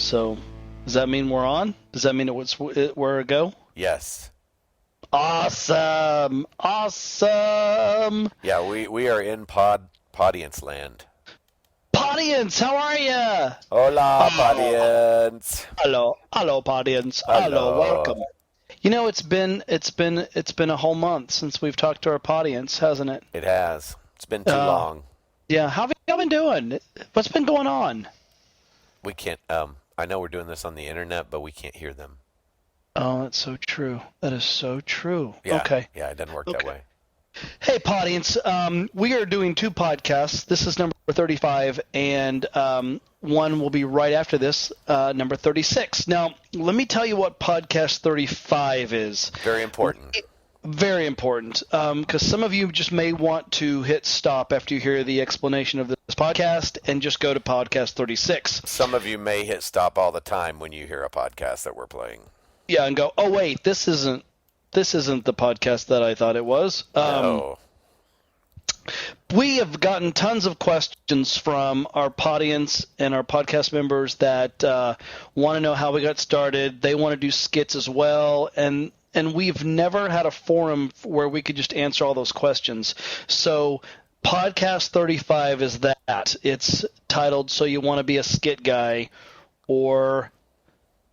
So, does that mean we're on? Does that mean we're a go? Yes. Awesome! Awesome! Yeah, we are in Podience land. Podience, how are ya? Hola, Podience. Hello, Podience. Hello, Hello. welcome. You know, it's been a whole month since we've talked to our Podience, hasn't it? It has. It's been too long. Yeah, how have y'all been doing? What's been going on? We can't. I know we're doing this on the internet, but we can't hear them. Oh, that's so true. That is so true. Yeah. Okay. Yeah, it doesn't work that way. Hey, Podience. We are doing 2 podcasts. This is number 35, and one will be right after this, number 36. Now, let me tell you what podcast 35 is. Very important. Very important, because some of you just may want to hit stop after you hear the explanation of this podcast and just go to podcast 36. Some of you may hit stop all the time when you hear a podcast that we're playing. Yeah, and go, oh, wait, this isn't the podcast that I thought it was. No. We have gotten tons of questions from our Podience and our podcast members that want to know how we got started. They want to do skits as well, and we've never had a forum where we could just answer all those questions. So podcast 35 is that. It's titled So You Want to Be a Skit Guy or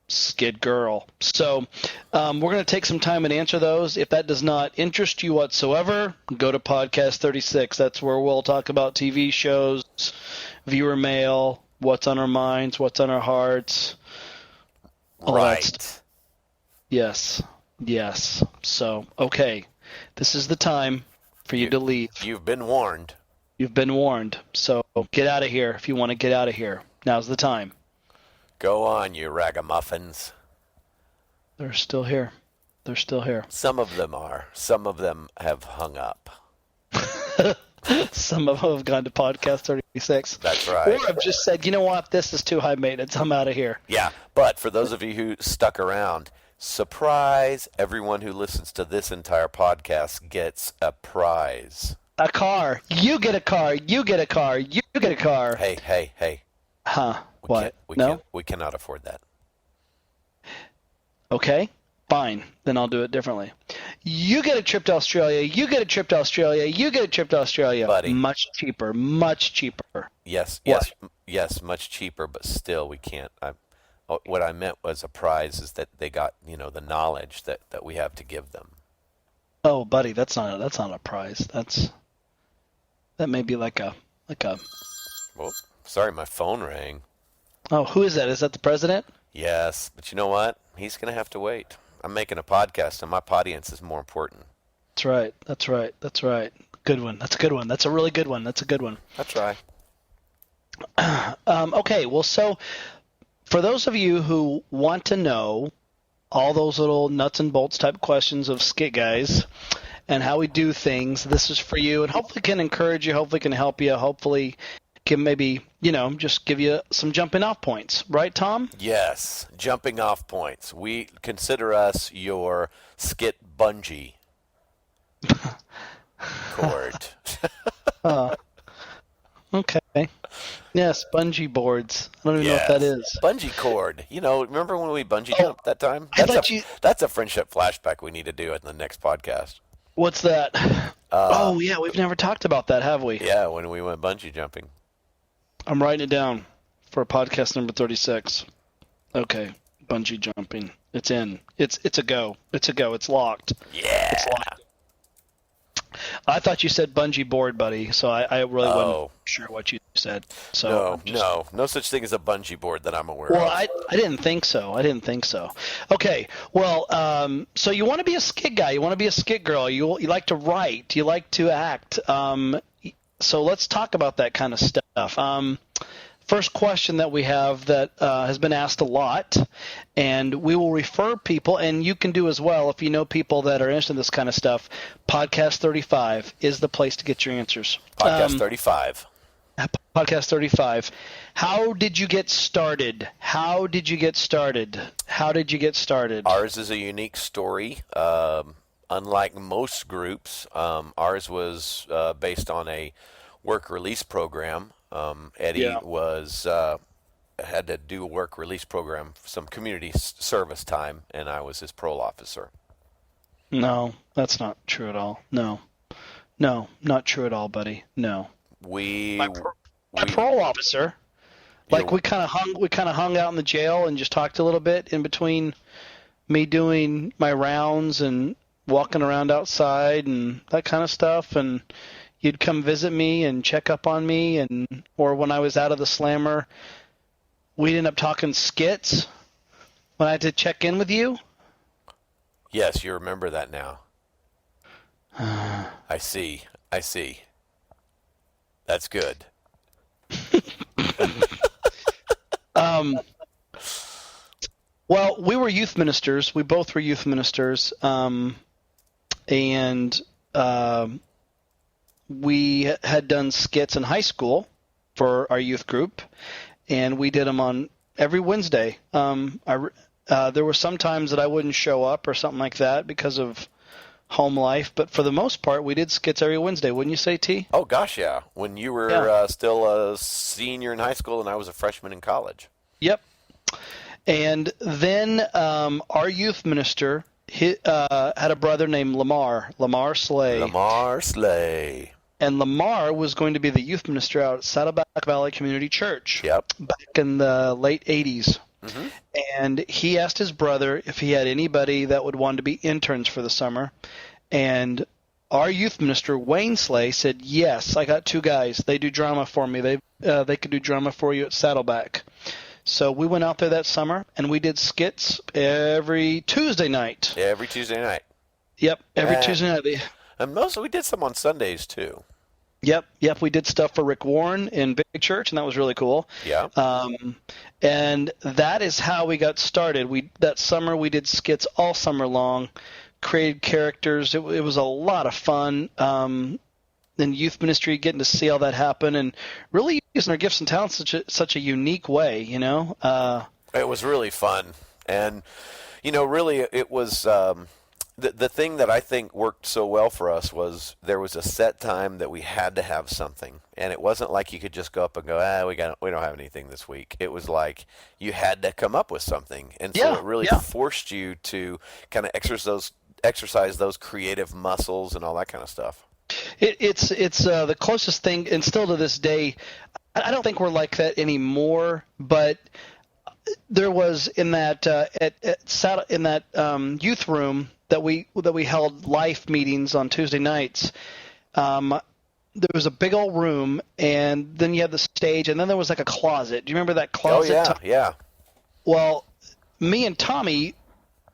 Skit Girl. So we're going to take some time and answer those. If that does not interest you whatsoever, go to podcast 36. That's where we'll talk about TV shows, viewer mail, what's on our minds, what's on our hearts. All that stuff. Yes. Yes. So, okay. This is the time for you to leave. You've been warned. You've been warned. So get out of here if you want to get out of here. Now's the time. Go on, you ragamuffins. They're still here. They're still here. Some of them are. Some of them have hung up. Some of them have gone to podcast 36. That's right. Or I've just said, you know what? This is too high maintenance. I'm out of here. Yeah, but for those of you who stuck around, surprise, everyone who listens to this entire podcast gets a prize. A car. You get a car. You get a car. You get a car. Hey. Huh. What? We cannot afford that. Okay. Fine. Then I'll do it differently. You get a trip to Australia. You get a trip to Australia. You get a trip to Australia. Buddy. Much cheaper. Much cheaper. Yes, much cheaper, but still we can't. What I meant was a prize is that they got, the knowledge that we have to give them. Oh, buddy, that's not a prize. That may be like a. Well, sorry, my phone rang. Oh, who is that? Is that the president? Yes, but you know what? He's going to have to wait. I'm making a podcast, and my Podience is more important. That's right. Good one. That's a good one. That's a really good one. That's a good one. That's right. Okay, well, so for those of you who want to know all those little nuts and bolts type questions of Skit Guys and how we do things, this is for you, and hopefully can encourage you, hopefully can help you, hopefully can maybe, just give you some jumping off points. Right, Tom? Yes, jumping off points. We consider us your skit bungee cord. Okay. Yes, bungee boards. I don't even know what that is. Bungee cord. Remember when we bungee jumped that time? That's a friendship flashback we need to do in the next podcast. What's that? Oh, yeah, we've never talked about that, have we? Yeah, when we went bungee jumping. I'm writing it down for podcast number 36. Okay, bungee jumping. It's in. It's a go. It's a go. It's locked. Yeah. It's locked. I thought you said bungee board, buddy, so I really wasn't sure what you said. So no such thing as a bungee board that I'm aware of. Well, I didn't think so. Okay, well, so you want to be a skit guy, you want to be a skit girl, you like to write, you like to act. So let's talk about that kind of stuff. First question that we have that has been asked a lot, and we will refer people, and you can do as well if you know people that are interested in this kind of stuff. Podcast 35 is the place to get your answers. Podcast 35. Podcast 35. How did you get started? Ours is a unique story. Unlike most groups, ours was based on a work release program. Eddie was had to do a work release program, some community service time, and I was his parole officer. No, that's not true at all. No, not true at all, buddy. No. My parole officer. Like we kind of hung out in the jail and just talked a little bit in between me doing my rounds and walking around outside and that kind of stuff. And you'd come visit me and check up on me, or when I was out of the slammer, we'd end up talking skits when I had to check in with you. Yes, you remember that now. I see. That's good. Well, we were youth ministers. We both were youth ministers, and we had done skits in high school for our youth group, and we did them on every Wednesday. There were some times that I wouldn't show up or something like that because of home life, but for the most part, we did skits every Wednesday. Wouldn't you say, T? Oh, gosh, yeah. When you were still a senior in high school and I was a freshman in college. Yep. And then our youth minister had a brother named Lamar Slay. Lamar Slay. And Lamar was going to be the youth minister out at Saddleback Valley Community Church back in the late 80s. Mm-hmm. And he asked his brother if he had anybody that would want to be interns for the summer. And our youth minister, Wayne Slay, said, yes, I got 2 guys. They do drama for me. They could do drama for you at Saddleback. So we went out there that summer, and we did skits every Tuesday night. Every Tuesday night. Yep, every Tuesday night. And we did some on Sundays, too. Yep. We did stuff for Rick Warren in Big Church, and that was really cool. Yeah. And that is how we got started. That summer we did skits all summer long, created characters. It was a lot of fun. In youth ministry, getting to see all that happen, and really using our gifts and talents such a unique way, you know. It was really fun, and really, it was the thing that I think worked so well for us was there was a set time that we had to have something, and it wasn't like you could just go up and go, we don't have anything this week. It was like you had to come up with something, and so it really forced you to kind of exercise those creative muscles and all that kind of stuff. It's the closest thing, and still to this day, I don't think we're like that anymore. But there was in that youth room that we held life meetings on Tuesday nights. There was a big old room, and then you had the stage, and then there was like a closet. Do you remember that closet? Oh yeah. Well, me and Tommy,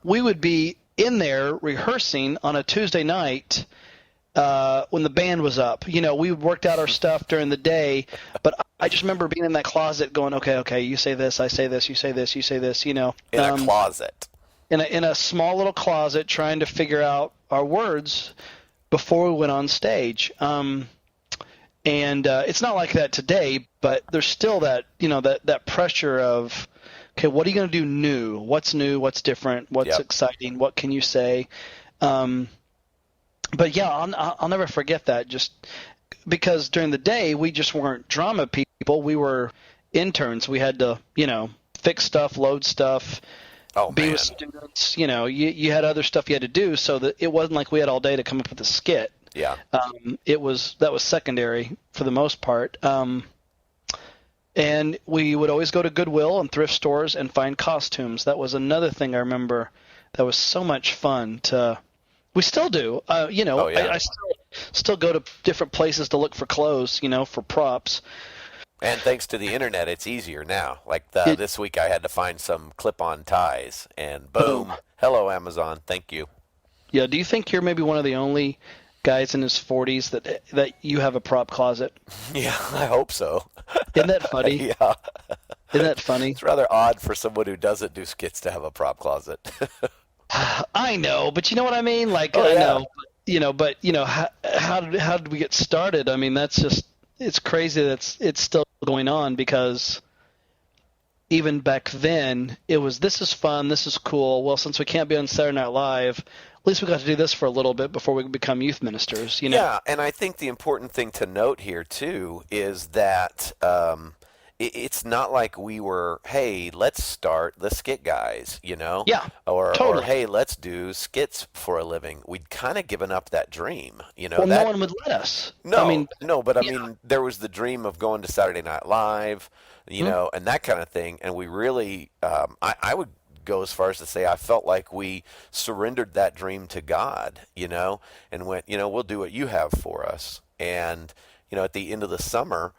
we would be in there rehearsing on a Tuesday night. When the band was up, we worked out our stuff during the day, but I just remember being in that closet going, okay, you say this, I say this, you say this, In a closet. In a small little closet, trying to figure out our words before we went on stage. And it's not like that today, but there's still that, that pressure of, okay, what are you going to do new? What's new? What's different? What's exciting? What can you say? But yeah, I'll never forget that, just because during the day we just weren't drama people. We were interns. We had to, fix stuff, load stuff, be with students. You had other stuff you had to do, so that it wasn't like we had all day to come up with a skit. Yeah. That was secondary for the most part. And we would always go to Goodwill and thrift stores and find costumes. That was another thing I remember that was so much fun to. We still do. I still go to different places to look for clothes, for props. And thanks to the internet, it's easier now. Like this week I had to find some clip-on ties, and boom. Hello, Amazon. Thank you. Yeah, do you think you're maybe one of the only guys in his 40s that you have a prop closet? Yeah, I hope so. Isn't that funny? Yeah. Isn't that funny? It's rather odd for someone who doesn't do skits to have a prop closet. I know, but you know what I mean? Like, know, how did we get started? I mean, that's just, it's crazy that it's still going on, because even back then it was, this is fun, this is cool. Well, since we can't be on Saturday Night Live, at least we got to do this for a little bit before we become youth ministers, Yeah, and I think the important thing to note here, too, is that it's not like we were, hey, let's start the Skit Guys, Yeah, or totally. hey, let's do skits for a living. We'd kind of given up that dream, Well, no that. one would let us. I No, mean, no, but I yeah. mean, there was the dream of going to Saturday Night Live, Hmm? and that kind of thing. And we really, I would go as far as to say I felt like we surrendered that dream to God, and went, we'll do what you have for us. And, at the end of the summer,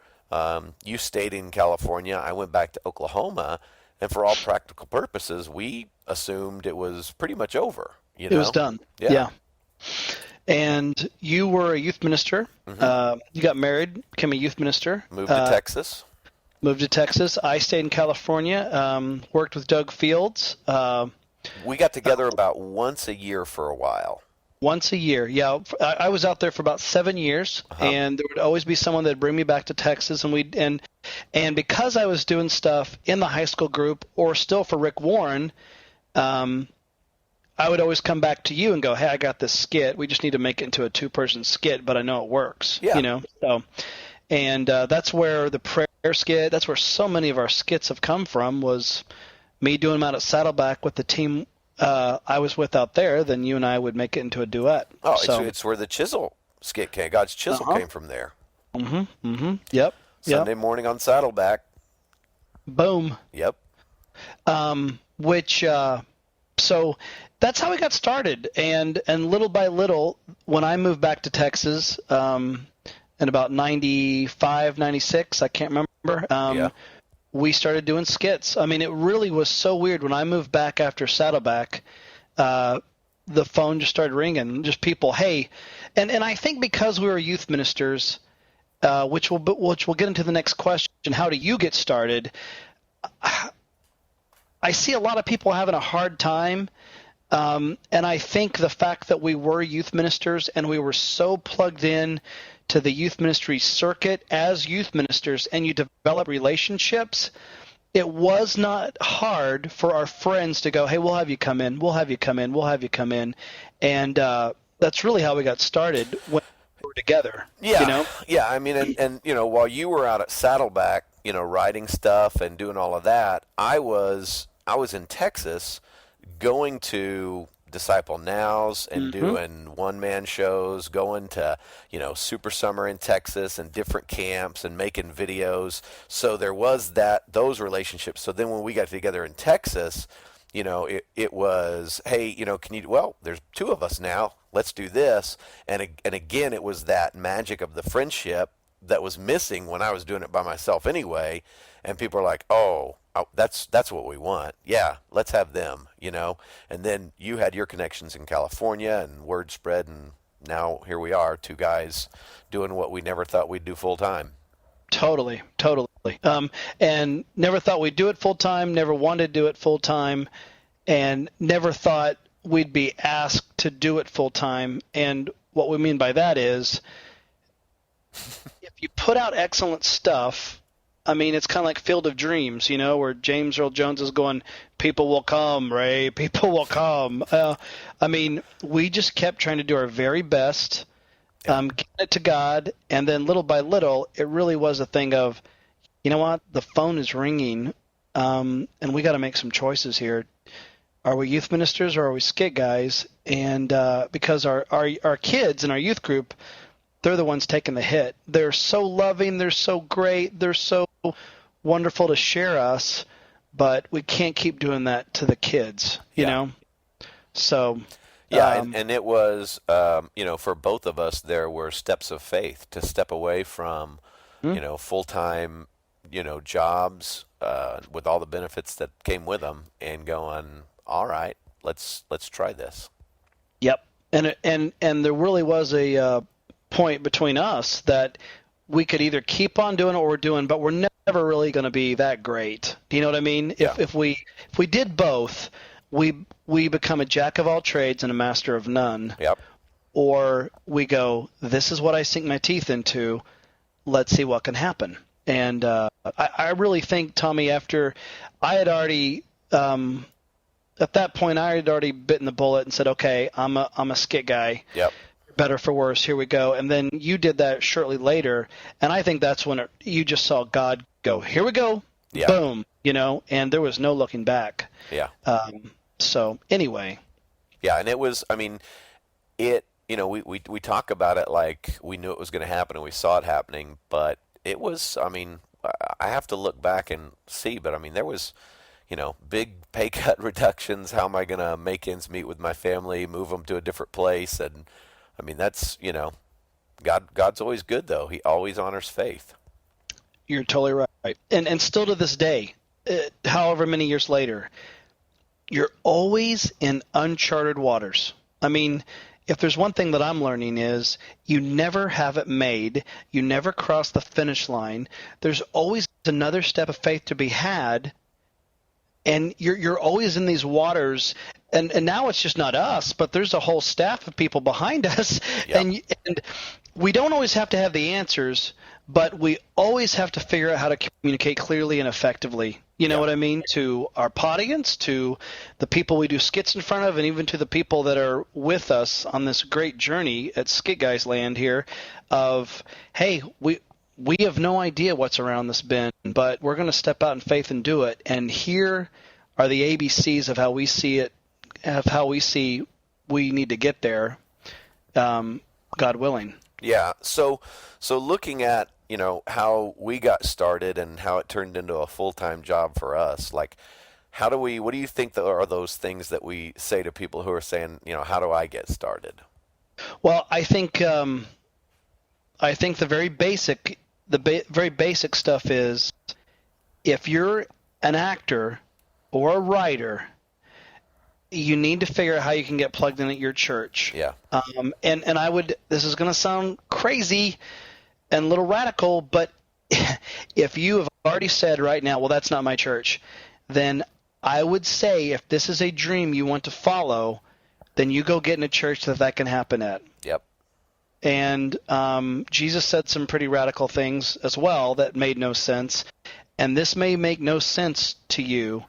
you stayed in California. I went back to Oklahoma. And for all practical purposes, we assumed it was pretty much over, It was done. Yeah. Yeah. And you were a youth minister. You got married, became a youth minister. Moved to Texas. Moved to Texas. I stayed in California, worked with Doug Fields. We got together about once a year for a while. Once a year, yeah. I was out there for about 7 years, and there would always be someone that'd bring me back to Texas, and because I was doing stuff in the high school group or still for Rick Warren, I would always come back to you and go, hey, I got this skit. We just need to make it into a 2-person skit, but I know it works. Yeah. So, and that's where the prayer skit, that's where so many of our skits have come from, was me doing them out at Saddleback with the team I was with out there. Then you and I would make it into a duet. Oh, so, it's where the chisel skit came. God's chisel came from there. Yep. Sunday morning on Saddleback. Boom. Yep. So that's how we got started, and little by little, when I moved back to Texas, in about 95, 96, I can't remember, we started doing skits. I mean, it really was so weird. When I moved back after Saddleback, the phone just started ringing, just people, hey, and I think because we were youth ministers, which we'll get into the next question, how do you get started? I see a lot of people having a hard time, and I think the fact that we were youth ministers and we were so plugged in to the youth ministry circuit as youth ministers, and you develop relationships, it was not hard for our friends to go, hey, we'll have you come in, we'll have you come in, we'll have you come in. And that's really how we got started when we were together. Yeah. Yeah. I mean, and while you were out at Saddleback, writing stuff and doing all of that, I was in Texas going to Disciple Nows and doing one-man shows, going to, Super Summer in Texas and different camps and making videos. So there was those relationships. So then when we got together in Texas, it was, hey, there's 2 of us now. Let's do this. And again, it was that magic of the friendship that was missing when I was doing it by myself anyway. And people are like, oh, that's what we want. Yeah, let's have them, And then you had your connections in California, and word spread, and now here we are, 2 guys doing what we never thought we'd do full time. Totally. And never thought we'd do it full time, never wanted to do it full time, and never thought we'd be asked to do it full time. And what we mean by that is, if you put out excellent stuff, I mean, it's kind of like Field of Dreams, where James Earl Jones is going, people will come, Ray, people will come. I mean, we just kept trying to do our very best, get it to God, and then little by little, it really was a thing of, you know what, the phone is ringing, and we got to make some choices here. Are we youth ministers or are we skit guys? And because our kids in our youth group, they're the ones taking the hit. They're so loving. They're so great. They're so wonderful to share us, but we can't keep doing that to the kids, you know? So, yeah. And it was, for both of us, there were steps of faith to step away from, full-time, jobs, with all the benefits that came with them, and going, all right, let's try this. Yep. And there really was a, point between us that we could either keep on doing what we're doing, but we're never really going to be that great. Do you know what I mean? Yeah. If we did both, we become a jack of all trades and a master of none. Yep. Or we go, this is what I sink my teeth into. Let's see what can happen. And I really think, Tommy, after I had already at that point I had already bitten the bullet and said, okay, I'm a skit guy. Yep. better for worse, here we go. And then you did that shortly later, and I think that's when you just saw God go, here we go, boom, and there was no looking back. Yeah. So anyway. Yeah, and it was, I mean, we talk about it like we knew it was going to happen and we saw it happening, but it was, I mean, I have to look back and see, but I mean, there was, big pay cut reductions. How am I going to make ends meet with my family, move them to a different place? And I mean, that's, God's always good though. He always honors faith. You're totally right. And still to this day, however many years later, you're always in uncharted waters. I mean, if there's one thing that I'm learning is you never have it made. You never cross the finish line. There's always another step of faith to be had. And you're always in these waters, and now it's just not us, but there's a whole staff of people behind us, and we don't always have to have the answers, but we always have to figure out how to communicate clearly and effectively. You know what I mean? To our audience, to the people we do skits in front of, and even to the people that are with us on this great journey at Skit Guys land here of, hey, we have no idea what's around this bend, but we're going to step out in faith and do it. And here are the ABCs of how we see it, of how we see we need to get there, God willing. Yeah. So looking at, how we got started and how it turned into a full-time job for us, like what do you think are those things that we say to people who are saying, how do I get started? Well, I think the very basic stuff is if you're an actor or a writer, you need to figure out how you can get plugged in at your church. Yeah. And this is going to sound crazy and a little radical, but if you have already said right now, well, that's not my church, then I would say if this is a dream you want to follow, then you go get in a church that can happen at. Yep. And Jesus said some pretty radical things as well that made no sense. And this may make no sense to you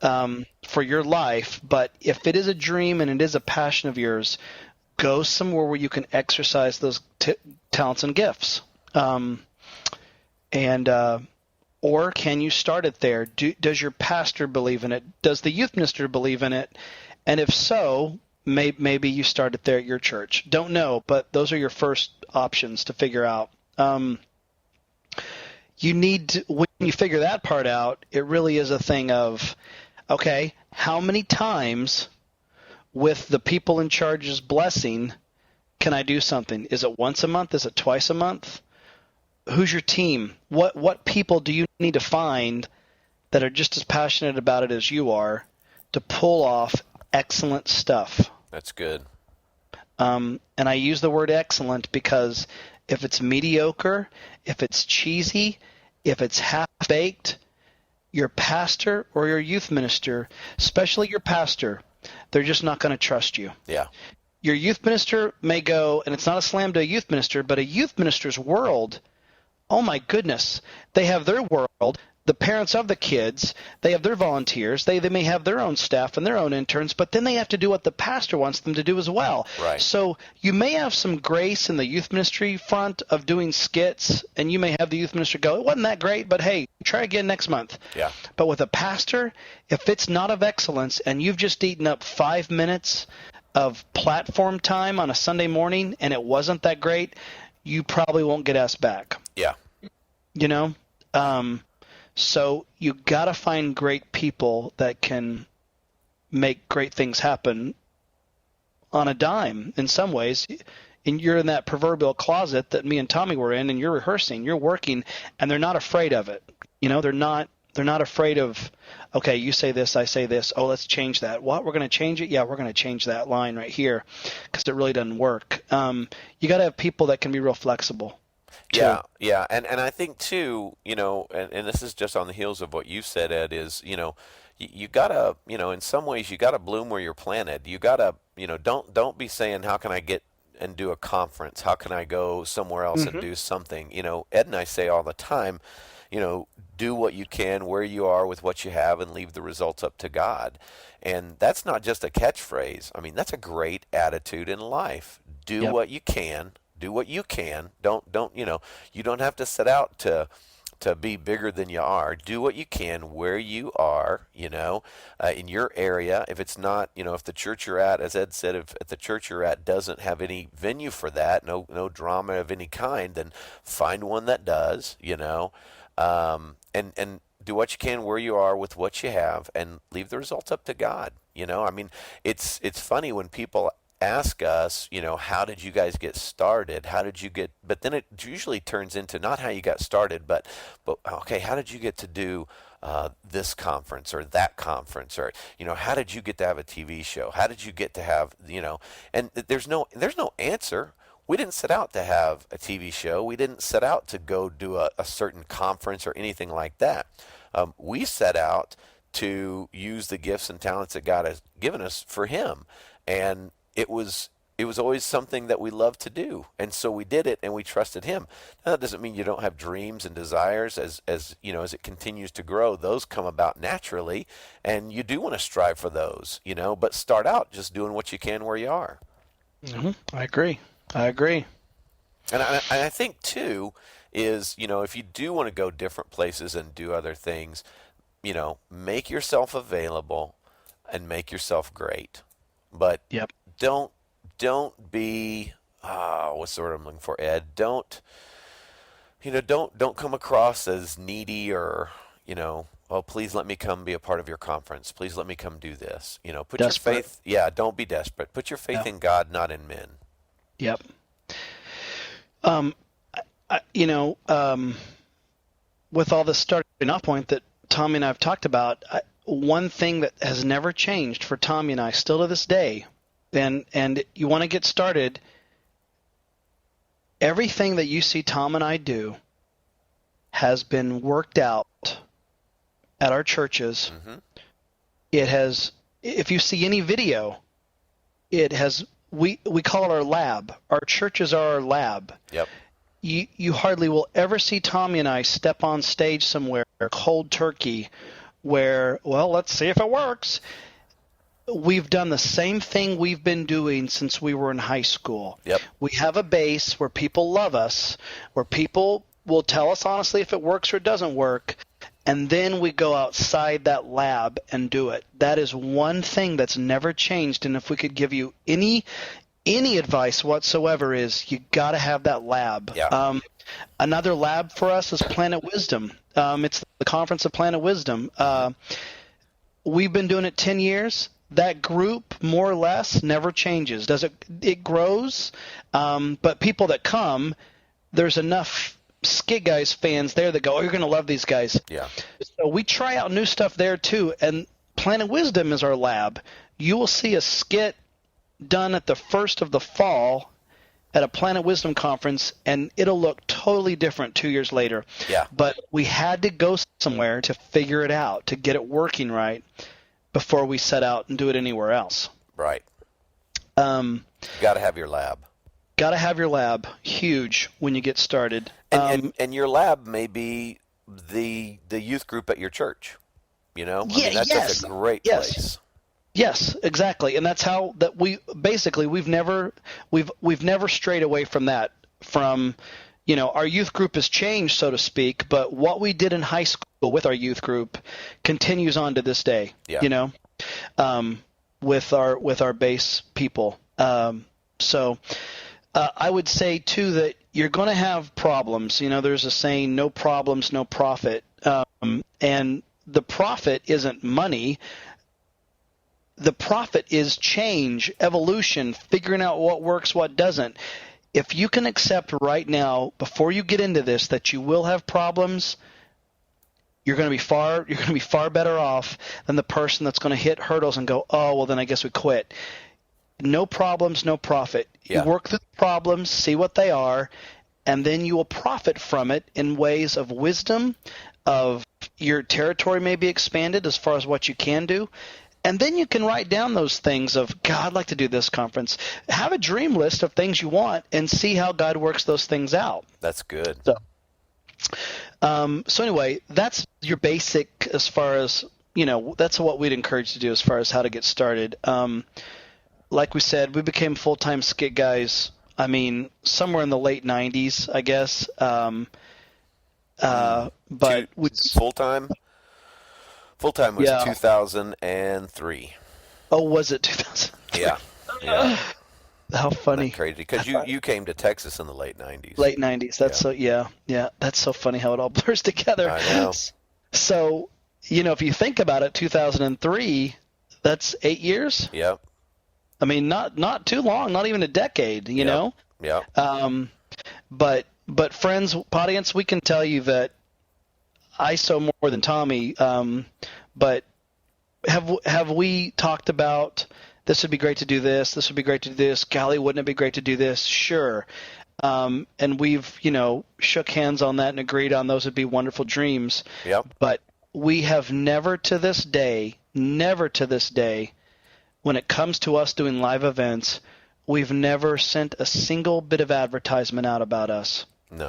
for your life, but if it is a dream and it is a passion of yours, go somewhere where you can exercise those talents and gifts. Or can you start it there? Does your pastor believe in it? Does the youth minister believe in it? And if so, maybe you start it there at your church. Don't know, but those are your first options to figure out. You need to, when you figure that part out, it really is a thing of, okay, how many times with the people in charge's blessing can I do something? Is it once a month? Is it twice a month? Who's your team? What people do you need to find that are just as passionate about it as you are to pull off excellent stuff? That's good. And I use the word excellent because if it's mediocre, if it's cheesy, if it's half-baked, your pastor or your youth minister, especially your pastor, they're just not going to trust you. Yeah. Your youth minister may go, and it's not a slam to a youth minister, but a youth minister's world, oh my goodness, they have their world. The parents of the kids, they have their volunteers. They may have their own staff and their own interns, but then they have to do what the pastor wants them to do as well. Right. So you may have some grace in the youth ministry front of doing skits, and you may have the youth minister go, it wasn't that great, but hey, try again next month. Yeah. But with a pastor, if it's not of excellence and you've just eaten up 5 minutes of platform time on a Sunday morning and it wasn't that great, you probably won't get asked back. Yeah. So you got to find great people that can make great things happen on a dime in some ways. And you're in that proverbial closet that me and Tommy were in, and you're rehearsing, you're working, and they're not afraid of it. They're not afraid of, okay, you say this, I say this. Oh, let's change that. What? We're going to change it? Yeah, we're going to change that line right here because it really doesn't work. You got to have people that can be real flexible. Yeah. And I think too, and this is just on the heels of what you said, Ed, is, you gotta, in some ways you gotta bloom where you're planted. You gotta, don't be saying, how can I get, and do a conference? How can I go somewhere else and do something? Ed and I say all the time, do what you can where you are with what you have and leave the results up to God. And that's not just a catchphrase. I mean, that's a great attitude in life. Do what you can. Do what you can. Don't you don't have to set out to be bigger than you are. Do what you can where you are, in your area. If it's not, if the church you're at, as Ed said, if the church you're at doesn't have any venue for that, no drama of any kind, then find one that does, and do what you can where you are with what you have and leave the results up to God. I mean, it's funny when people ask us, how did you guys get started? But then it usually turns into not how you got started, but okay, how did you get to do this conference or that conference, or how did you get to have a TV show? How did you get to have and there's no answer. We didn't set out to have a TV show. We didn't set out to go do a certain conference or anything like that. We set out to use the gifts and talents that God has given us for Him, and it was always something that we loved to do, and so we did it, and we trusted Him. Now, that doesn't mean you don't have dreams and desires as it continues to grow. Those come about naturally, and you do want to strive for those, but start out just doing what you can where you are. Mm-hmm. I agree. And I think, too, is, if you do want to go different places and do other things, make yourself available and make yourself great. But don't be, what's the word I'm looking for, Ed? Don't come across as needy or, oh, please let me come be a part of your conference. Please let me come do this. Put desperate. Your faith, don't be desperate. Put your faith in God, not in men. Yep. With all this starting off point that Tommy and I have talked about, one thing that has never changed for Tommy and I still to this day, and you want to get started, everything that you see Tom and I do has been worked out at our churches. Mm-hmm. It has, if you see any video, it has, we call it our lab. Our churches are our lab. Yep. You hardly will ever see Tommy and I step on stage somewhere, cold turkey, where, well, let's see if it works. We've done the same thing we've been doing since we were in high school. Yep. We have a base where people love us, where people will tell us honestly if it works or doesn't work, and then we go outside that lab and do it. That is one thing that's never changed, and if we could give you any advice whatsoever, is you got to have that lab. Yeah. Another lab for us is Planet Wisdom. It's the Conference of Planet Wisdom. We've been doing it 10 years. That group, more or less, never changes. It grows, but people that come, there's enough Skit Guys fans there that go, oh, you're going to love these guys. Yeah. So we try out new stuff there too, and Planet Wisdom is our lab. You will see a skit done at the first of the fall at a Planet Wisdom conference, and it'll look totally different 2 years later. Yeah. But we had to go somewhere to figure it out, to get it working right before we set out and do it anywhere else. Right. You got to have your lab. Got to have your lab. Huge when you get started. And your lab may be the youth group at your church. That's just a great place. Yes, exactly, and that's how that we've never strayed away from that. From our youth group has changed, so to speak, but what we did in high school with our youth group continues on to this day. Yeah. With our base people. So I would say too that you're going to have problems. There's a saying, "No problems, no profit," and the profit isn't money. The profit is change, evolution, figuring out what works, what doesn't. If you can accept right now, before you get into this, that you will have problems, you're going to be far better off than the person that's going to hit hurdles and go, oh, well, then I guess we quit. No problems, no profit. Yeah. You work through the problems, see what they are, and then you will profit from it in ways of wisdom, of your territory may be expanded as far as what you can do. And then you can write down those things of, God, I'd like to do this conference. Have a dream list of things you want and see how God works those things out. That's good. So anyway, that's your basic as far as, that's what we'd encourage to do as far as how to get started. Like we said, we became full-time Skit Guys, somewhere in the late 90s, I guess. But full-time? Full-time was 2003. Oh, was it 2000? Yeah. How funny. Crazy, because you came to Texas in the late 90s. Late 90s. That's that's so funny how it all blurs together. I know. So, if you think about it, 2003, that's 8 years. Yep. Not too long, not even a decade, you know? Yeah. But friends, audience, we can tell you that I so more than Tommy, but have we talked about this would be great to do this would be great to do this, golly, wouldn't it be great to do this? Sure. And we've, shook hands on that and agreed on those would be wonderful dreams. Yep. But we have never to this day, when it comes to us doing live events, we've never sent a single bit of advertisement out about us. No.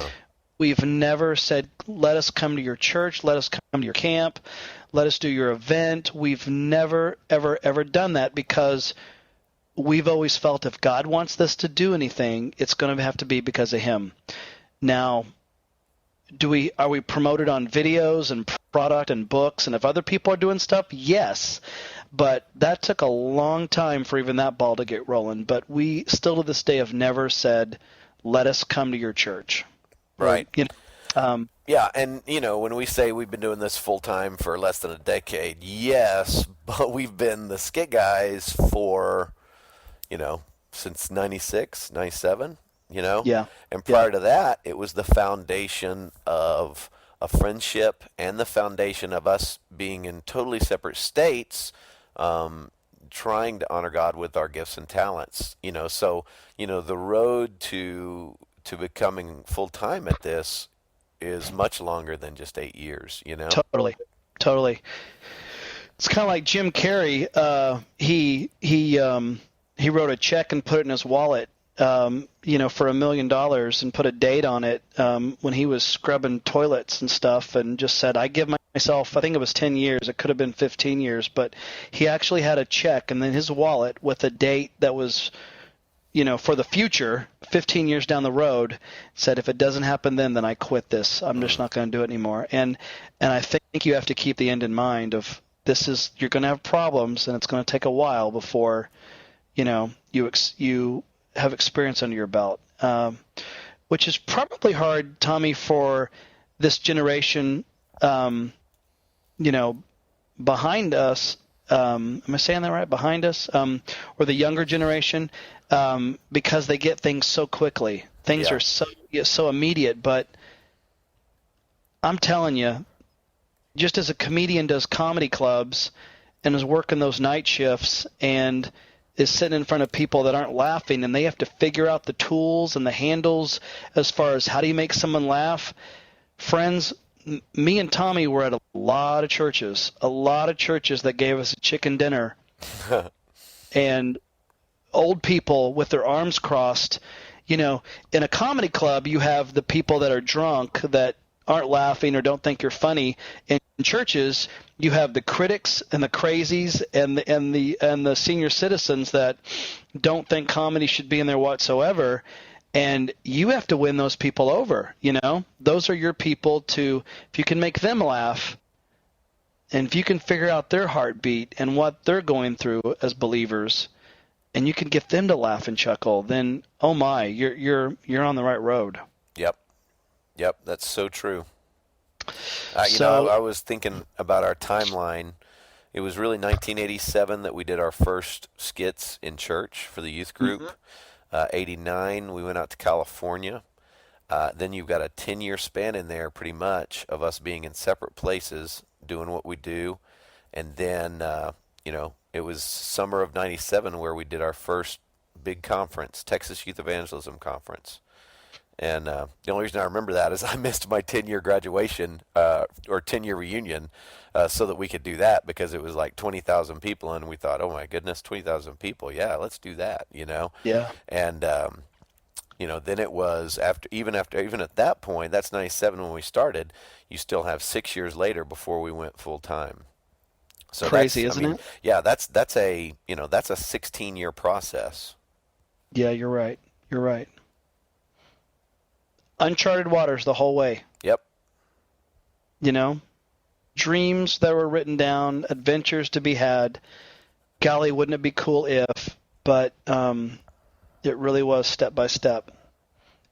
We've never said, let us come to your church, let us come to your camp, let us do your event. We've never, ever, ever done that because we've always felt if God wants this to do anything, it's going to have to be because of him. Now, are we promoted on videos and product and books, and if other people are doing stuff? Yes. But that took a long time for even that ball to get rolling. But we still to this day have never said, let us come to your church. Right. Yeah, and when we say we've been doing this full time for less than a decade, yes, but we've been the Skit Guys for, since 96, 97, Yeah. And prior to that, it was the foundation of a friendship and the foundation of us being in totally separate states, trying to honor God with our gifts and talents. So, the road to becoming full-time at this is much longer than just 8 years, Totally. It's kind of like Jim Carrey. He wrote a check and put it in his wallet, for $1 million and put a date on it when he was scrubbing toilets and stuff, and just said, I give myself, I think it was 10 years. It could have been 15 years, but he actually had a check and then his wallet with a date that was for the future, 15 years down the road, said, if it doesn't happen then I quit this. I'm just not going to do it anymore. And I think you have to keep the end in mind of you're going to have problems and it's going to take a while before, you have experience under your belt, which is probably hard, Tommy, for this generation, behind us. Am I saying that right? Behind us, or the younger generation, because they get things so quickly. Things are so immediate. But I'm telling you, just as a comedian does comedy clubs and is working those night shifts and is sitting in front of people that aren't laughing, and they have to figure out the tools and the handles as far as how do you make someone laugh. Friends, me and Tommy were at a lot of churches that gave us a chicken dinner and old people with their arms crossed. In a comedy club, you have the people that are drunk that aren't laughing or don't think you're funny. In churches, you have the critics and the crazies and the senior citizens that don't think comedy should be in there whatsoever. And you have to win those people over, Those are your people if you can make them laugh and if you can figure out their heartbeat and what they're going through as believers, and you can get them to laugh and chuckle, then, oh my, you're on the right road. Yep, that's so true. I was thinking about our timeline. It was really 1987 that we did our first skits in church for the youth group. Mm-hmm. 89, we went out to California. Then you've got a 10-year span in there pretty much of us being in separate places doing what we do. And then, it was summer of 97 where we did our first big conference, Texas Youth Evangelism Conference. And the only reason I remember that is I missed my 10-year graduation or 10-year reunion so that we could do that, because it was like 20,000 people, and we thought, oh my goodness, 20,000 people, yeah, let's do that, Yeah. And then it was even at that point, that's 97 when we started. You still have 6 years later before we went full time. So Crazy, isn't it? Yeah, that's a 16-year process. Yeah, you're right. You're right. Uncharted waters the whole way. Yep. Dreams that were written down, adventures to be had. Golly, wouldn't it be cool if? But it really was step by step,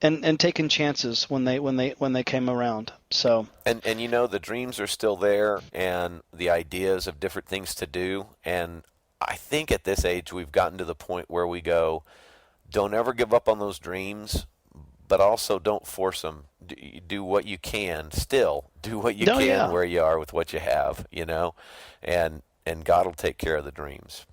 and taking chances when they came around. So and the dreams are still there, and the ideas of different things to do. And I think at this age we've gotten to the point where we go, don't ever give up on those dreams, but also don't force them. Do what you can. Still do what you can where you are with what you have. And God will take care of the dreams.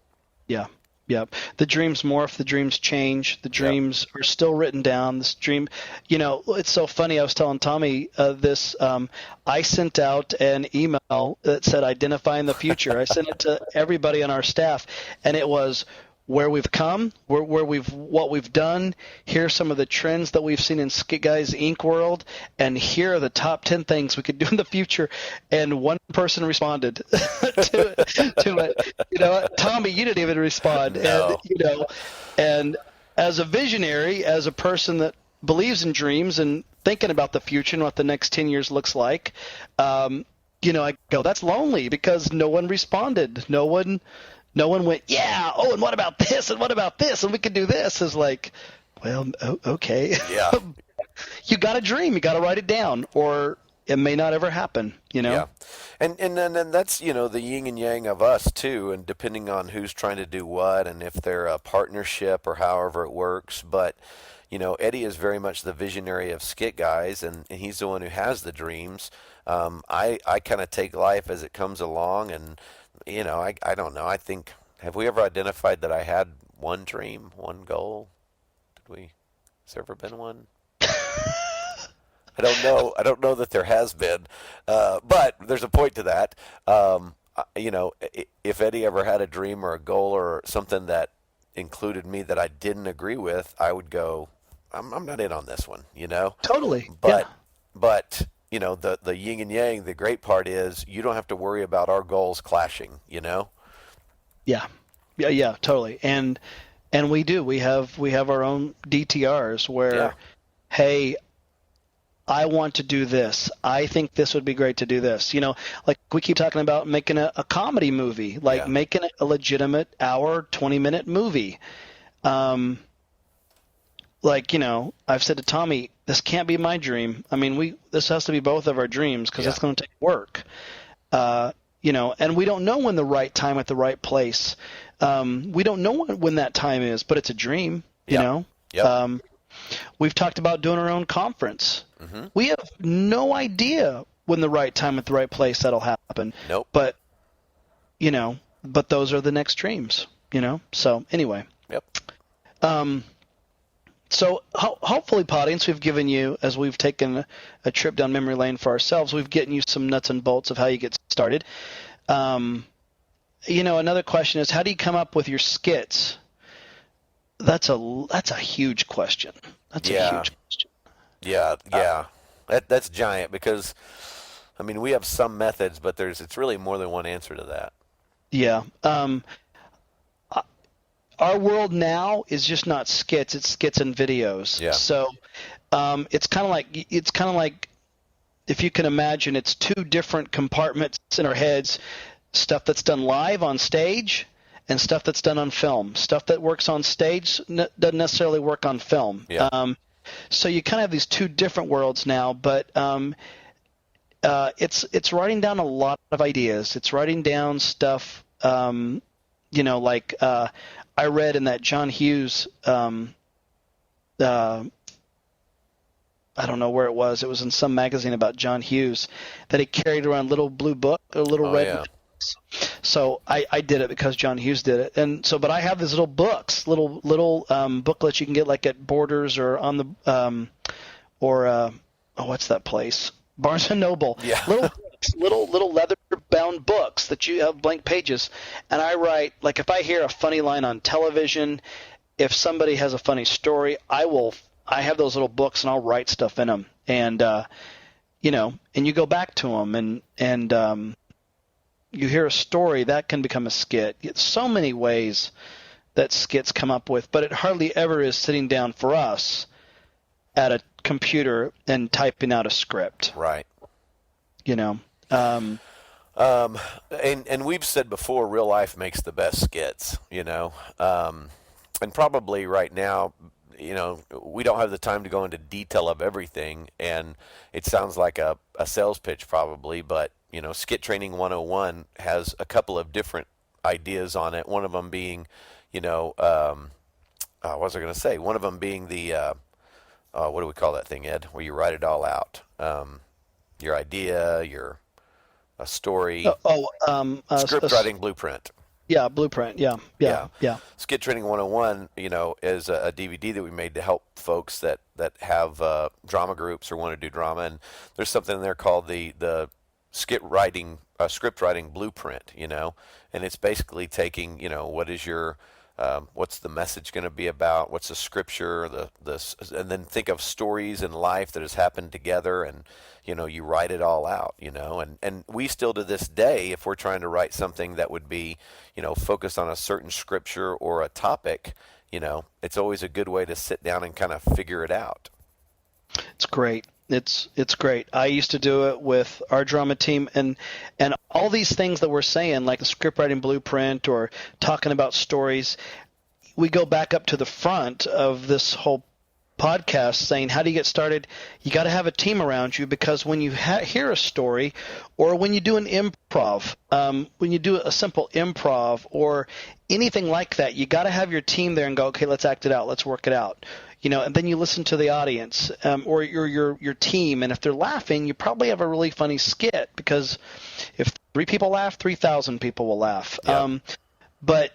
Yeah. Yep. The dreams morph, the dreams change, the dreams are still written down. This dream, it's so funny. I was telling Tommy this. I sent out an email that said identifying the future. I sent it to everybody on our staff, and it was where we've come, what we've done. Here are some of the trends that we've seen in Skit Guys Inc. world, and here are the top 10 things we could do in the future. And one person responded to it. Tommy, you didn't even respond. No. And as a visionary, as a person that believes in dreams and thinking about the future and what the next 10 years looks like, I go, that's lonely, because no one responded. No one went, yeah, oh, and what about this, and what about this, and we could do this. It's like, well, okay. Yeah. You got a dream. You got to write it down, or it may not ever happen, Yeah. And then that's, the yin and yang of us, too, and depending on who's trying to do what, and if they're a partnership or however it works. But, Eddie is very much the visionary of Skit Guys, and he's the one who has the dreams. I kind of take life as it comes along, and I don't know. I think, have we ever identified that I had one dream, one goal? Did we? Has there ever been one? I don't know. I don't know that there has been, but there's a point to that. If Eddie ever had a dream or a goal or something that included me that I didn't agree with, I would go, I'm not in on this one, Totally. But the yin and yang, the great part is you don't have to worry about our goals clashing, Yeah, totally. And we do. We have our own DTRs where, hey, I want to do this. I think this would be great to do this. Like we keep talking about making a comedy movie, making a legitimate hour, 20-minute movie. I've said to Tommy, this can't be my dream. I mean, this has to be both of our dreams, because it's going to take work. And we don't know when the right time at the right place. We don't know when that time is, but it's a dream, you know? Yep. We've talked about doing our own conference. Mm-hmm. We have no idea when the right time at the right place that'll happen. Nope. But those are the next dreams, So anyway. Yep. So hopefully, audience, we've given you, as we've taken a trip down memory lane for ourselves, we've given you some nuts and bolts of how you get started. Another question is, how do you come up with your skits? That's a huge question. That's a huge question. Yeah. That's giant, because, we have some methods, but it's really more than one answer to that. Yeah. Our world now is just not skits; it's skits and videos. Yeah. So it's kind of like if you can imagine, it's two different compartments in our heads: stuff that's done live on stage and stuff that's done on film. Stuff that works on stage doesn't necessarily work on film. Yeah. So you kind of have these two different worlds now, but it's writing down a lot of ideas. It's writing down stuff, I read in that John Hughes, I don't know where it was. It was in some magazine about John Hughes, that he carried around a little blue book, a little red. Yeah. So I did it because John Hughes did it. And so, but I have these little books, little booklets you can get like at Borders or on the or what's that place? Barnes and Noble. Yeah. Little books, little leather bound books that you have blank pages, and I write, like, if I hear a funny line on television, if somebody has a funny story, I have those little books and I'll write stuff in them, and and you go back to them, and you hear a story that can become a skit. It's so many ways that skits come up with, but it hardly ever is sitting down for us at a computer and typing out a script. Right. And we've said before, real life makes the best skits, and probably right now, we don't have the time to go into detail of everything, and it sounds like a sales pitch probably, but, Skit Training 101 has a couple of different ideas on it. One of them being, what was I going to say? One of them being the, what do we call that thing, Ed, where you write it all out? Your idea, a story, script writing blueprint. Yeah, blueprint. Yeah. Skit Training 101, is a DVD that we made to help folks that have drama groups or want to do drama. And there's something in there called the script writing blueprint, and it's basically taking, what is your what's the message going to be about? What's the scripture? And then think of stories in life that has happened together, and you write it all out. And we still to this day, if we're trying to write something that would be, focused on a certain scripture or a topic, it's always a good way to sit down and kind of figure it out. It's great. It's great. I used to do it with our drama team, and all these things that we're saying, like the script writing blueprint or talking about stories, we go back up to the front of this whole podcast saying, how do you get started? You got to have a team around you, because when you hear a story, or when you do an improv, when you do a simple improv or anything like that, you got to have your team there and go, okay, let's act it out. Let's work it out. And then you listen to the audience, or your team, and if they're laughing, you probably have a really funny skit, because if 3 people laugh, 3,000 people will laugh. Yep. But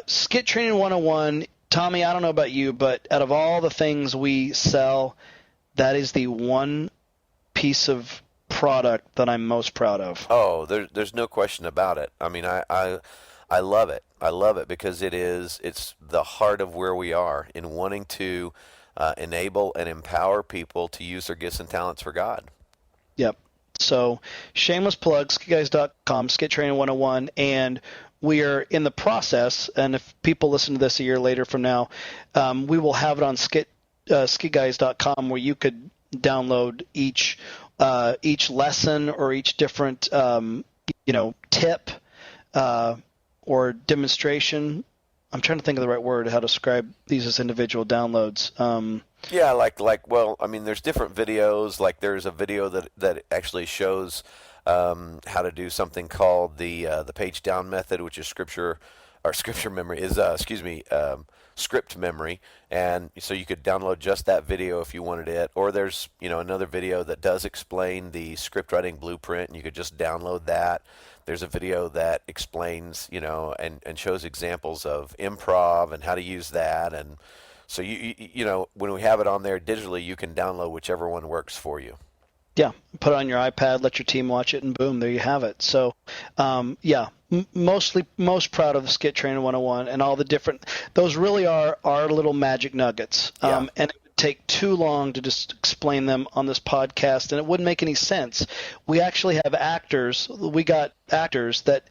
Skit Training 101, Tommy, I don't know about you, but out of all the things we sell, that is the one piece of product that I'm most proud of. Oh, there's no question about it. I mean, I love it. I love it because it's the heart of where we are in wanting to enable and empower people to use their gifts and talents for God. Yep. So shameless plug, skitguys.com, Skit Training 101, and we are in the process, and if people listen to this a year later from now, we will have it on skitguys.com, where you could download each lesson or each different tip or demonstration. I'm trying to think of the right word, how to describe these as individual downloads. Well, I mean, there's different videos. Like there's a video that actually shows how to do something called the page down method, which is script memory, and so you could download just that video if you wanted it. Or there's another video that does explain the script writing blueprint, and you could just download that. There's a video that explains, and shows examples of improv and how to use that. And so when we have it on there digitally, you can download whichever one works for you. Yeah, put it on your iPad, let your team watch it, and boom, there you have it. So, most proud of the Skit Training 101 and all the different. Those really are our little magic nuggets. Yeah. And it would take too long to just explain them on this podcast, and it wouldn't make any sense. We actually have actors. We got actors that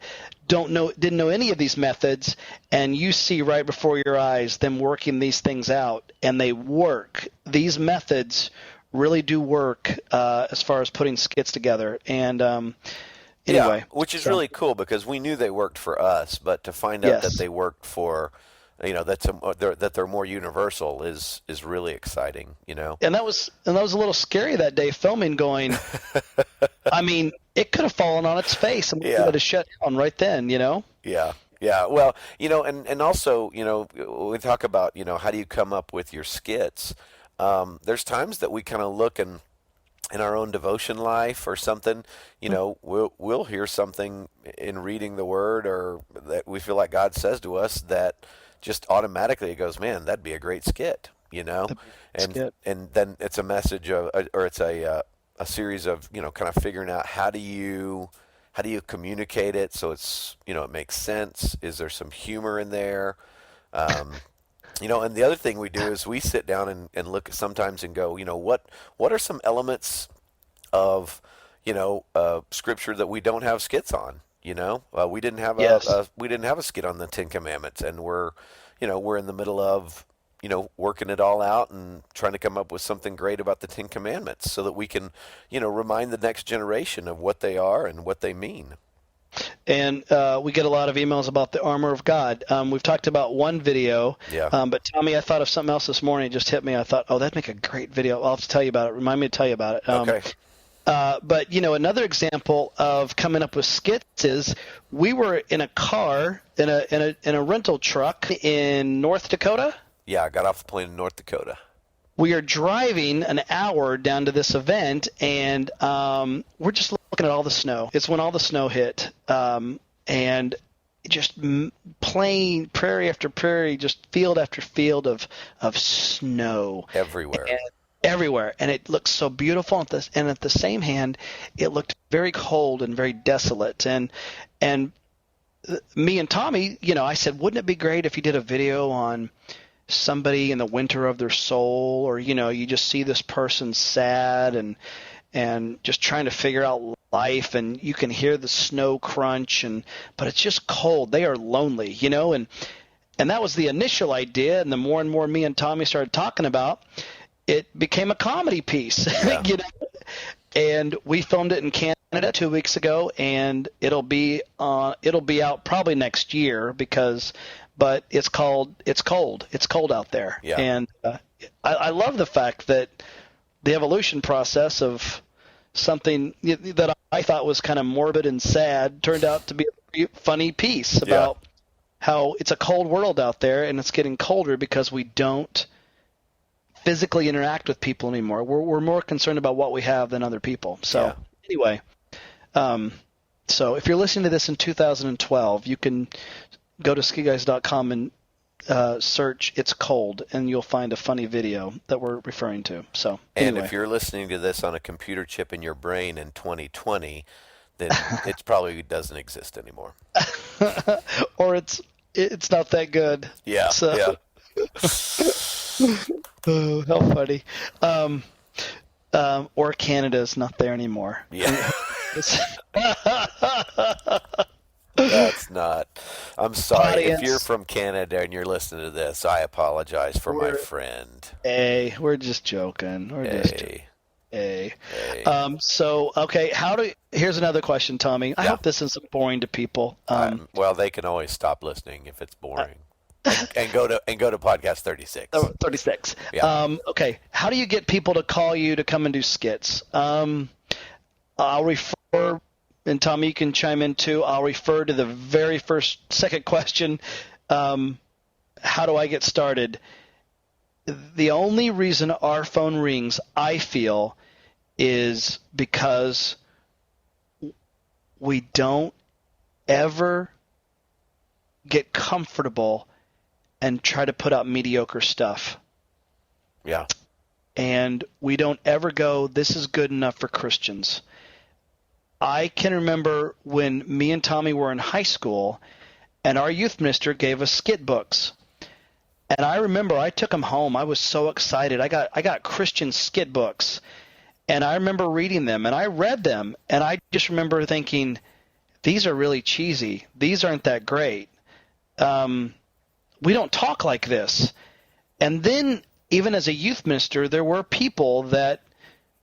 didn't know any of these methods, and you see right before your eyes them working these things out, and they work. These methods really do work as far as putting skits together. And anyway, which is really cool, because we knew they worked for us, but to find out that they worked for, that they're more universal is really exciting. And that was a little scary that day filming. Going, I mean, it could have fallen on its face and we would have shut down right then. Yeah. Yeah. Well, and also, when we talk about, how do you come up with your skits? There's times that we kind of look in our own devotion life or something, we'll hear something in reading the Word, or that we feel like God says to us, that just automatically it goes, man, that'd be a great skit. you know, skit. and then it's a message of, or it's a series of, kind of figuring out how do you communicate it so it's, it makes sense. Is there some humor in there? Um, and the other thing we do is we sit down and look at sometimes and go, what are some elements of, scripture that we don't have skits on? We didn't have Yes. we didn't have a skit on the Ten Commandments, and we're in the middle of, working it all out and trying to come up with something great about the Ten Commandments so that we can, remind the next generation of what they are and what they mean. And we get a lot of emails about the armor of God. We've talked about one video, Yeah. But Tommy, I thought of something else this morning. It just hit me. I thought, that'd make a great video. I'll have to tell you about it. Remind me to tell you about it. Okay. But, another example of coming up with skits is we were in a car, in a rental truck in North Dakota. Yeah, I got off the plane in North Dakota. We are driving an hour down to this event, and we're just looking at all the snow. It's when all the snow hit, and just plain prairie after prairie, just field after field of snow Everywhere. Everywhere, and it looked so beautiful. And at the same hand, it looked very cold and very desolate. And me and Tommy, I said, wouldn't it be great if you did a video on somebody in the winter of their soul, or you just see this person sad and just trying to figure out life, and you can hear the snow crunch, but it's just cold. They are lonely, and that was the initial idea. And the more and more me and Tommy started talking about, it became a comedy piece. Yeah. And we filmed it in Canada 2 weeks ago, and it'll be out probably next year but it's cold. It's cold out there. Yeah. And I love the fact that the evolution process of something that I thought was kind of morbid and sad turned out to be a funny piece about how it's a cold world out there, and it's getting colder because we don't physically interact with people anymore. We're more concerned about what we have than other people. So anyway, so if you're listening to this in 2012, you can go to skitguys.com and search "It's Cold," and you'll find a funny video that we're referring to. So and if you're listening to this on a computer chip in your brain in 2020, then it probably doesn't exist anymore. Or it's not that good. Yeah. So. Yeah. Oh, how funny. Or Canada's not there anymore. Yeah. That's not. I'm sorry. Audience. If you're from Canada and you're listening to this, I apologize for my friend. Hey, we're just joking. Hey. So, okay, here's another question, Tommy. I hope this isn't boring to people. Well, they can always stop listening if it's boring. And go to podcast 36. 36. Yeah. Okay. How do you get people to call you to come and do skits? I'll refer, and Tommy, you can chime in too. I'll refer to the second question. How do I get started? The only reason our phone rings, I feel, is because we don't ever get comfortable and try to put out mediocre stuff. Yeah. And we don't ever go, this is good enough for Christians. I can remember when me and Tommy were in high school, and our youth minister gave us skit books. And I remember I took them home. I was so excited. I got Christian skit books. And I remember reading them, and I read them, and I just remember thinking, these are really cheesy. These aren't that great. We don't talk like this. And then, even as a youth minister, there were people that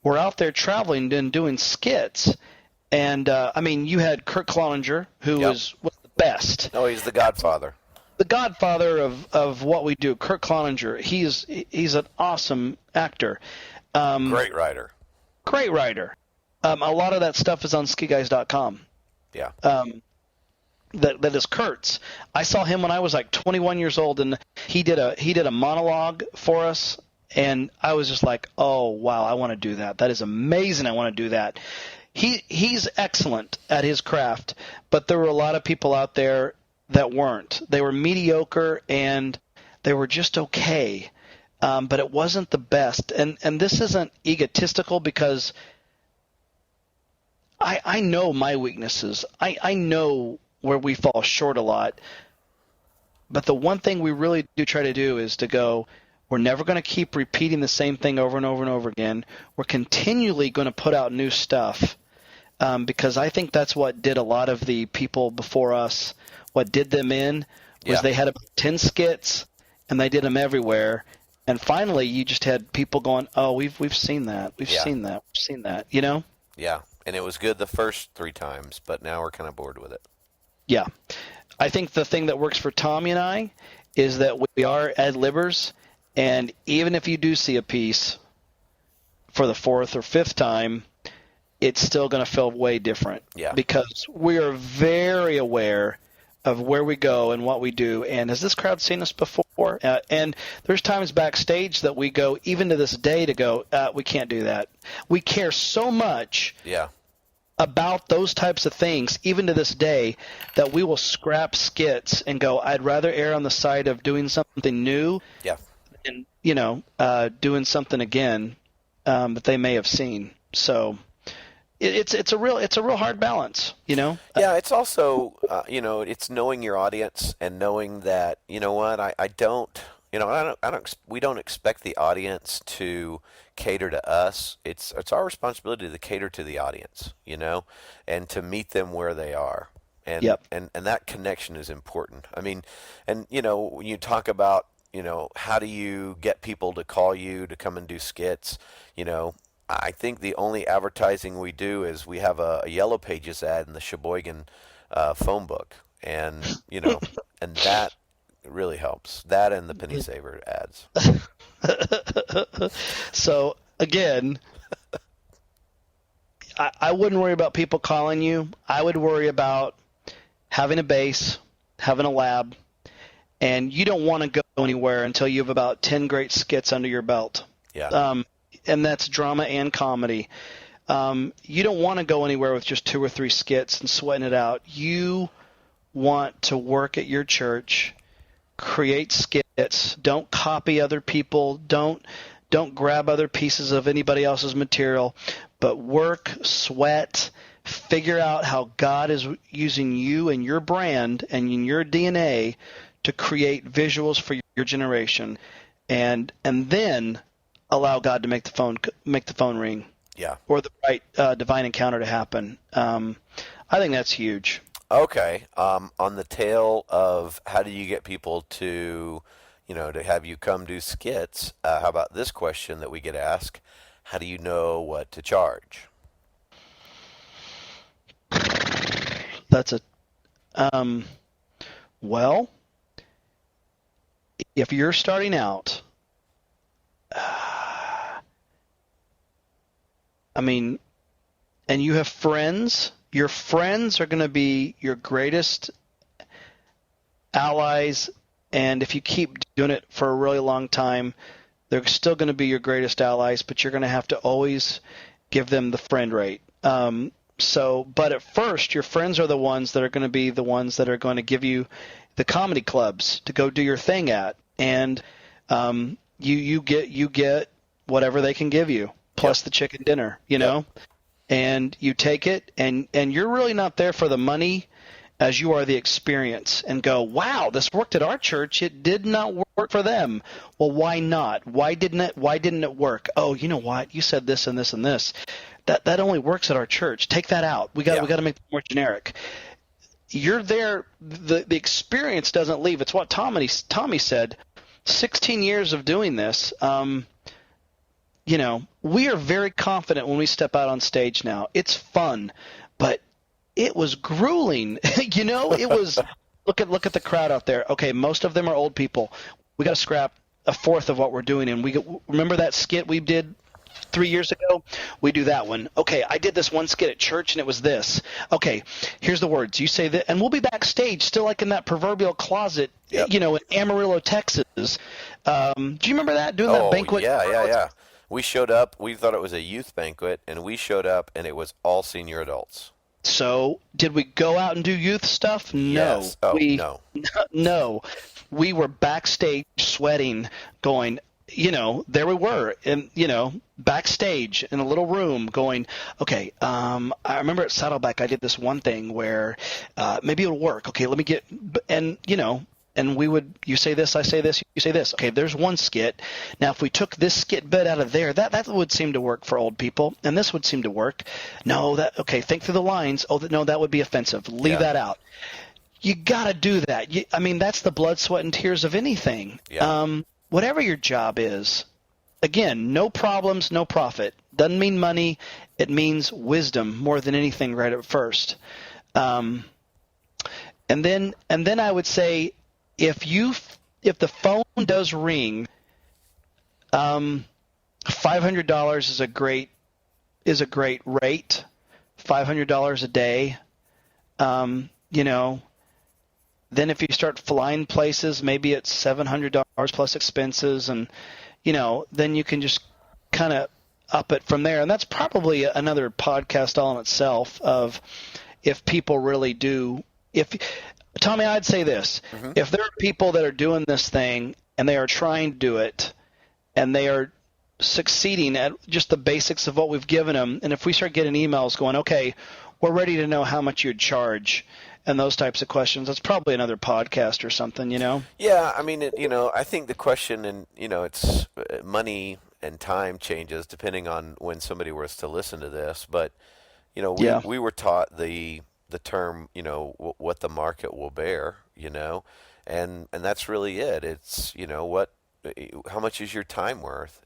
were out there traveling and doing skits. And, you had Kurt Cloninger, who was the best. Oh, he's the godfather. The godfather of what we do, Kurt Cloninger. He's an awesome actor. Great writer. Great writer. A lot of that stuff is on skitguys.com. Yeah. That is Kurt's. I saw him when I was like 21 years old, and he did a monologue for us, and I was just like, oh wow, I want to do that. That is amazing. I want to do that. He's excellent at his craft, but there were a lot of people out there that weren't. They were mediocre, and they were just okay. but it wasn't the best. And this isn't egotistical because I know my weaknesses. I know where we fall short a lot. But the one thing we really do try to do is to go, we're never going to keep repeating the same thing over and over and over again. We're continually going to put out new stuff because I think that's what did a lot of the people before us, what did them in was they had about 10 skits and they did them everywhere. And finally, you just had people going, oh, we've seen that. We've seen that. We've seen that, you know? Yeah, and it was good the first 3 times, but now we're kind of bored with it. Yeah. I think the thing that works for Tommy and I is that we are ad-libbers, and even if you do see a piece for the 4th or 5th time, it's still going to feel way different. Yeah. Because we are very aware of where we go and what we do. And has this crowd seen us before? And there's times backstage that we go, even to this day, to go, we can't do that. We care so much about those types of things, even to this day, that we will scrap skits and go, I'd rather err on the side of doing something new and, doing something again that they may have seen. So it's a real hard balance, Yeah, it's also, it's knowing your audience and knowing that, you know what, we don't expect the audience to cater to us. It's our responsibility to cater to the audience, and to meet them where they are. And and that connection is important. I mean, and when you talk about, how do you get people to call you to come and do skits, I think the only advertising we do is we have a Yellow Pages ad in the Sheboygan phone book, and and that really helps. That and the Penny Saver ads. So again, I wouldn't worry about people calling you. I would worry about having a base, having a lab, and you don't want to go anywhere until you have about 10 great skits under your belt. Yeah. And that's drama and comedy. You don't want to go anywhere with just 2 or 3 skits and sweating it out. You want to work at your church, create skits. Don't copy other people. Don't grab other pieces of anybody else's material, but work, sweat, figure out how God is using you and your brand and in your DNA to create visuals for your generation, and then allow God to make the phone ring. Yeah. Or the right divine encounter to happen. I think that's huge. Okay. On the tail of how do you get people to, to have you come do skits, how about this question that we get asked? How do you know what to charge? That's well, if you're starting out, and you have friends, your friends are going to be your greatest allies, and if you keep doing it for a really long time, they're still going to be your greatest allies, but you're going to have to always give them the friend rate. But at first, your friends are the ones that are going to be the ones that are going to give you the comedy clubs to go do your thing at, and you get whatever they can give you, plus the chicken dinner, and you take it, and you're really not there for the money as you are the experience, and go, wow, this worked at our church. It did not work for them. Well, why not? Why didn't it work? Oh, you know what? You said this and this and this. That only works at our church. Take that out. We got to make it more generic. You're there. The experience doesn't leave. It's what Tommy said. 16 years of doing this. We are very confident when we step out on stage now. It's fun, but it was grueling. It was look at the crowd out there. Okay, most of them are old people. We got to scrap a fourth of what we're doing, and remember that skit we did 3 years ago? We do that one. Okay, I did this one skit at church, and it was this. Okay, here's the words. You say that, and we'll be backstage, still like in that proverbial closet, in Amarillo, Texas. Do you remember that, doing that banquet? Yeah. We showed up. We thought it was a youth banquet, and we showed up, and it was all senior adults. So, did we go out and do youth stuff? No. Yes. Oh, no. No. We were backstage sweating, going, there we were backstage in a little room going, okay, I remember at Saddleback I did this one thing where maybe it'll work. Okay, let me get, and you say this, I say this, you say this. Okay, there's one skit. Now, if we took this skit bit out of there, that would seem to work for old people, and this would seem to work. No, think through the lines. Oh, no, that would be offensive. Leave that out. You got to do that. That's the blood, sweat, and tears of anything. Yeah. Whatever your job is, again, no problems, no profit. Doesn't mean money. It means wisdom more than anything right at first. And then I would say, if the phone does ring, $500 is a great rate. $500 a day. Then if you start flying places, maybe it's $700 plus expenses, and then you can just kind of up it from there. And that's probably another podcast all in itself of if people really do. Tommy, I'd say this. Mm-hmm. If there are people that are doing this thing and they are trying to do it and they are succeeding at just the basics of what we've given them, and if we start getting emails going, okay, we're ready to know how much you'd charge and those types of questions, that's probably another podcast or something, Yeah, I think the question, and it's money and time changes depending on when somebody was to listen to this, but we were taught the term, what the market will bear, and that's really it. It's how much is your time worth?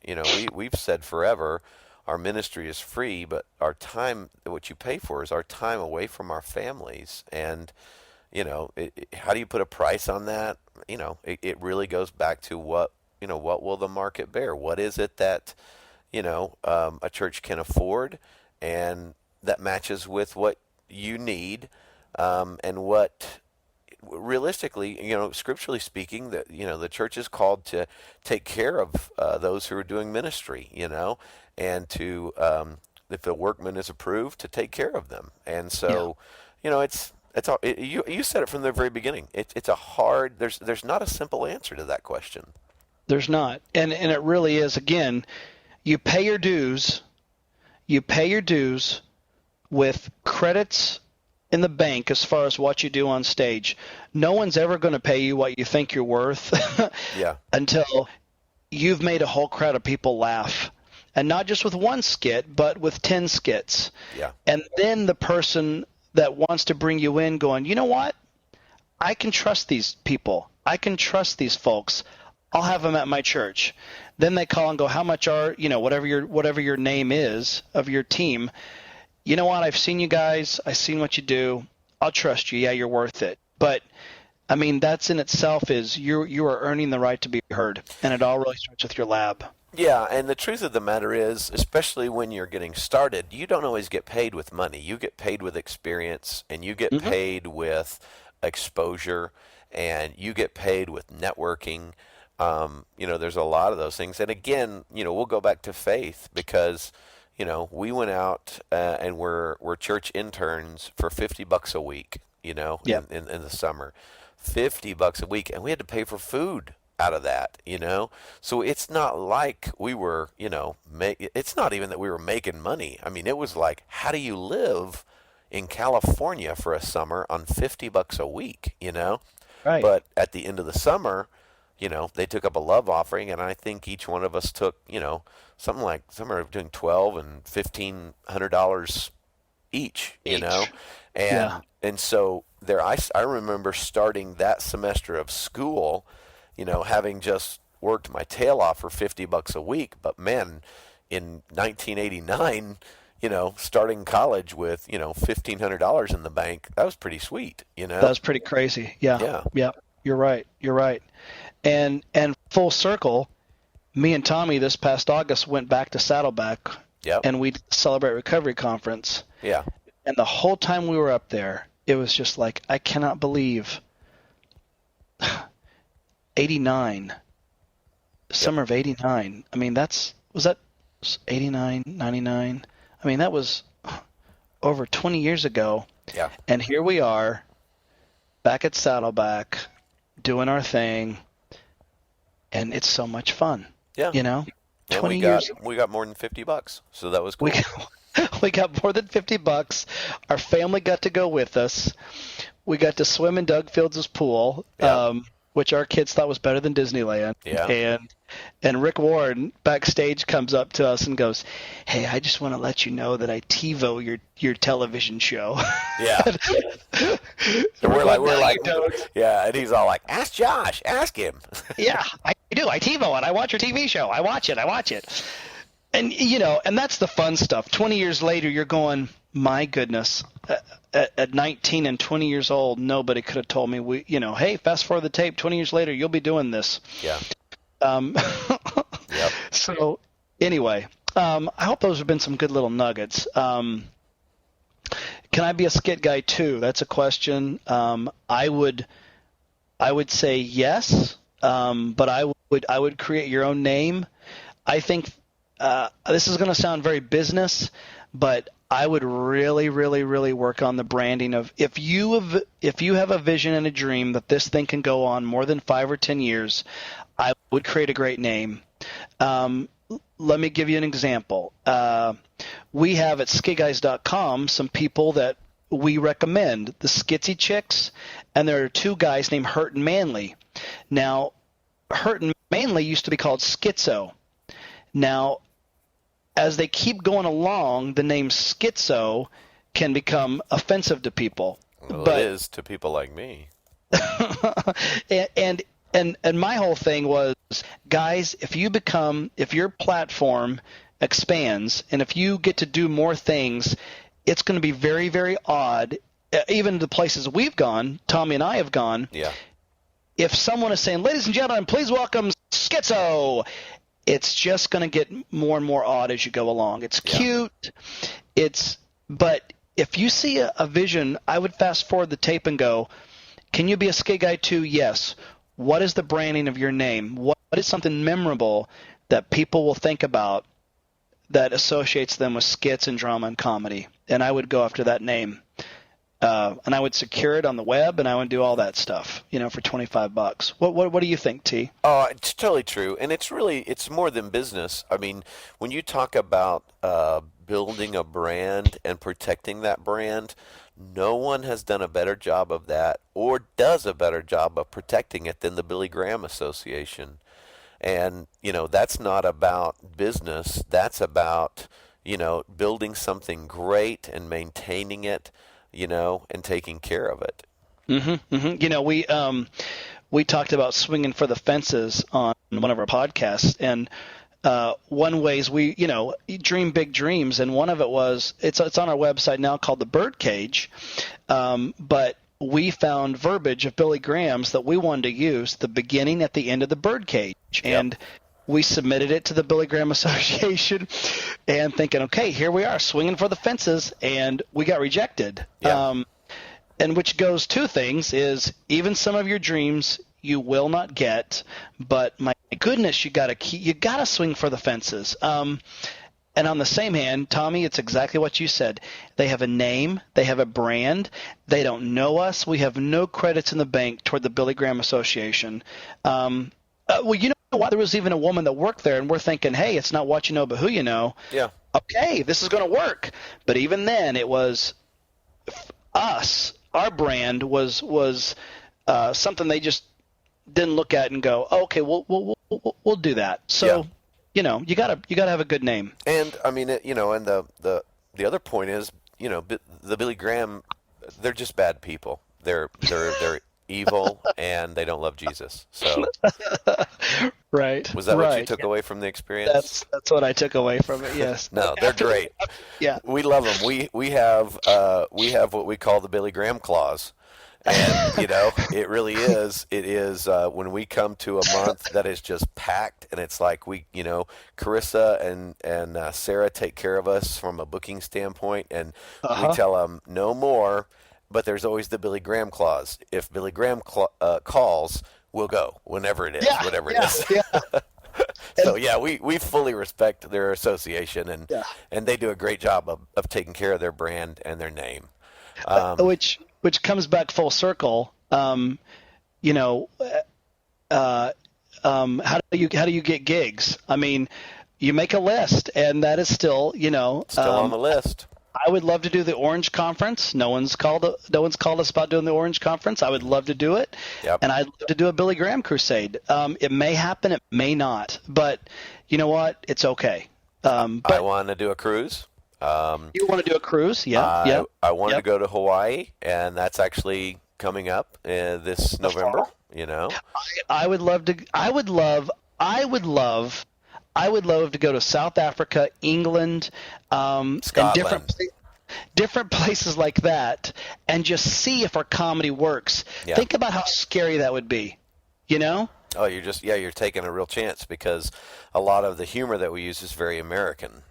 We've said forever, our ministry is free, but our time, what you pay for is our time away from our families. And, how do you put a price on that? It really goes back to what will the market bear? What is it that, a church can afford and that matches with what you need, and what realistically, scripturally speaking, that the church is called to take care of those who are doing ministry, and to if the workman is approved, to take care of them. And so, it's all, you said it from the very beginning. It's a hard. There's not a simple answer to that question. There's not, and it really is. Again, you pay your dues. You pay your dues with credits in the bank as far as what you do on stage. No one's ever going to pay you what you think you're worth until you've made a whole crowd of people laugh. And not just with one skit, but with 10 skits. Yeah. And then the person that wants to bring you in going, you know what? I can trust these people. I can trust these folks. I'll have them at my church. Then they call and go, how much are, whatever your name is of your team. You know what? I've seen you guys. I've seen what you do. I'll trust you. Yeah, you're worth it. But, that's in itself is you are earning the right to be heard. And it all really starts with your lab. Yeah, and the truth of the matter is, especially when you're getting started, you don't always get paid with money. You get paid with experience, and you get paid with exposure, and you get paid with networking. There's a lot of those things. And again, we'll go back to faith because, we went out and we're church interns for $50 a week, in the summer. $50 a week, and we had to pay for food out of that, so it's not like we were, it's not even that we were making money. It was like, how do you live in California for a summer on $50 a week, Right. But at the end of the summer, they took up a love offering, and I think each one of us took, something like somewhere between $1,200 and $1,500 each, and so there, I remember starting that semester of school, having just worked my tail off for $50 a week. But man, in 1989, starting college with, $1,500 in the bank, that was pretty sweet, That was pretty crazy. Yeah. You're right. And full circle, me and Tommy this past August went back to Saddleback. Yep. And we Celebrate Recovery Conference. Yeah. And the whole time we were up there, it was just like, I cannot believe 89, summer of 89. Was that 89, 99? That was over 20 years ago. Yeah. And here we are back at Saddleback doing our thing. And it's so much fun. Yeah. You know, And 20 years. we got more than $50, so that was cool. We got more than $50. Our family got to go with us. We got to swim in Doug Fields' pool, Yeah. which our kids thought was better than Disneyland. Yeah. And Rick Warren backstage comes up to us and goes, "Hey, I just want to let you know that I TiVo your television show." Yeah. And we're like, yeah, and he's all like, ask Josh, ask him. Yeah, I do. I TiVo it. I watch your TV show. I watch it. And, and that's the fun stuff. 20 years later, you're going, my goodness, at 19 and 20 years old, nobody could have told me, hey, fast forward the tape, 20 years later, you'll be doing this. Yeah. Yep. So anyway, I hope those have been some good little nuggets. Can I be a skit guy too? That's a question. I would say yes, but I would create your own name. I think this is going to sound very business, but I would really, really, really work on the branding of if you have a vision and a dream that this thing can go on more than 5 or 10 years, I would create a great name. Let me give you an example. We have at skitguys.com some people that we recommend, the Skitsy Chicks, and there are 2 guys named Hurt and Manly. Now, Hurt and Manly used to be called Schizo. Now, as they keep going along, the name Schizo can become offensive to people. Well, it is to people like me. And my whole thing was, guys, if your platform expands and if you get to do more things, it's going to be very, very odd. Even the places we've gone, Tommy and I have gone. Yeah. If someone is saying, ladies and gentlemen, please welcome Schizo, it's just going to get more and more odd as you go along. It's cute. But if you see a vision, I would fast forward the tape and go, can you be a skit guy too? Yes. What is the branding of your name? What is something memorable that people will think about that associates them with skits and drama and comedy? And I would go after that name. And I would secure it on the web, and I would do all that stuff, for $25. What do you think, T? Oh, it's totally true, and it's more than business. I mean, when you talk about building a brand and protecting that brand, no one has done a better job of that, or does a better job of protecting it than the Billy Graham Association. And that's not about business. That's about building something great and maintaining it. And taking care of it. Mm-hmm, mm-hmm. We talked about swinging for the fences on one of our podcasts, and one way is we dream big dreams, and one of it was it's on our website now called the Birdcage, but we found verbiage of Billy Graham's that we wanted to use the beginning at the end of the Birdcage, and we submitted it to the Billy Graham Association and thinking, okay, here we are swinging for the fences, and we got rejected. Yeah. And which goes 2 things is even some of your dreams you will not get, but my goodness, you got to swing for the fences. And on the same hand, Tommy, it's exactly what you said. They have a name, they have a brand, they don't know us. We have no credits in the bank toward the Billy Graham Association. Well, you know what? There was even a woman that worked there, and we're thinking, hey, it's not what you know, but who you know. Yeah. Okay, this is going to work. But even then, it was us. Our brand was something they just didn't look at and go, oh, okay, we'll do that. So, you gotta have a good name. And I mean, and the other point is, the Billy Graham, they're just bad people. They're evil, and they don't love Jesus. So, right. Was that what you took away from the experience? That's what I took away from it. Yes. No, they're great. Yeah, we love them. We have what we call the Billy Graham clause, and it really is. It is when we come to a month that is just packed, and it's like Carissa and Sarah take care of us from a booking standpoint, and we tell them no more. But there's always the Billy Graham clause. If Billy Graham calls, we'll go whenever it is, whatever it is. Yeah. So we fully respect their association, and they do a great job of taking care of their brand and their name. Which comes back full circle. how do you get gigs? I mean, you make a list, and that is still, Still on the list. I would love to do the Orange Conference. No one's called us about doing the Orange Conference. I would love to do it. Yep. And I'd love to do a Billy Graham crusade. It may happen, it may not. But you know what? It's okay. But I want to do a cruise. You want to do a cruise? Yeah. I wanted to go to Hawaii, and that's actually coming up this November. I would love to. I would love to go to South Africa, England, Scotland. and different places like that, and just see if our comedy works. Yeah. Think about how scary that would be. Oh, you're taking a real chance, because a lot of the humor that we use is very American.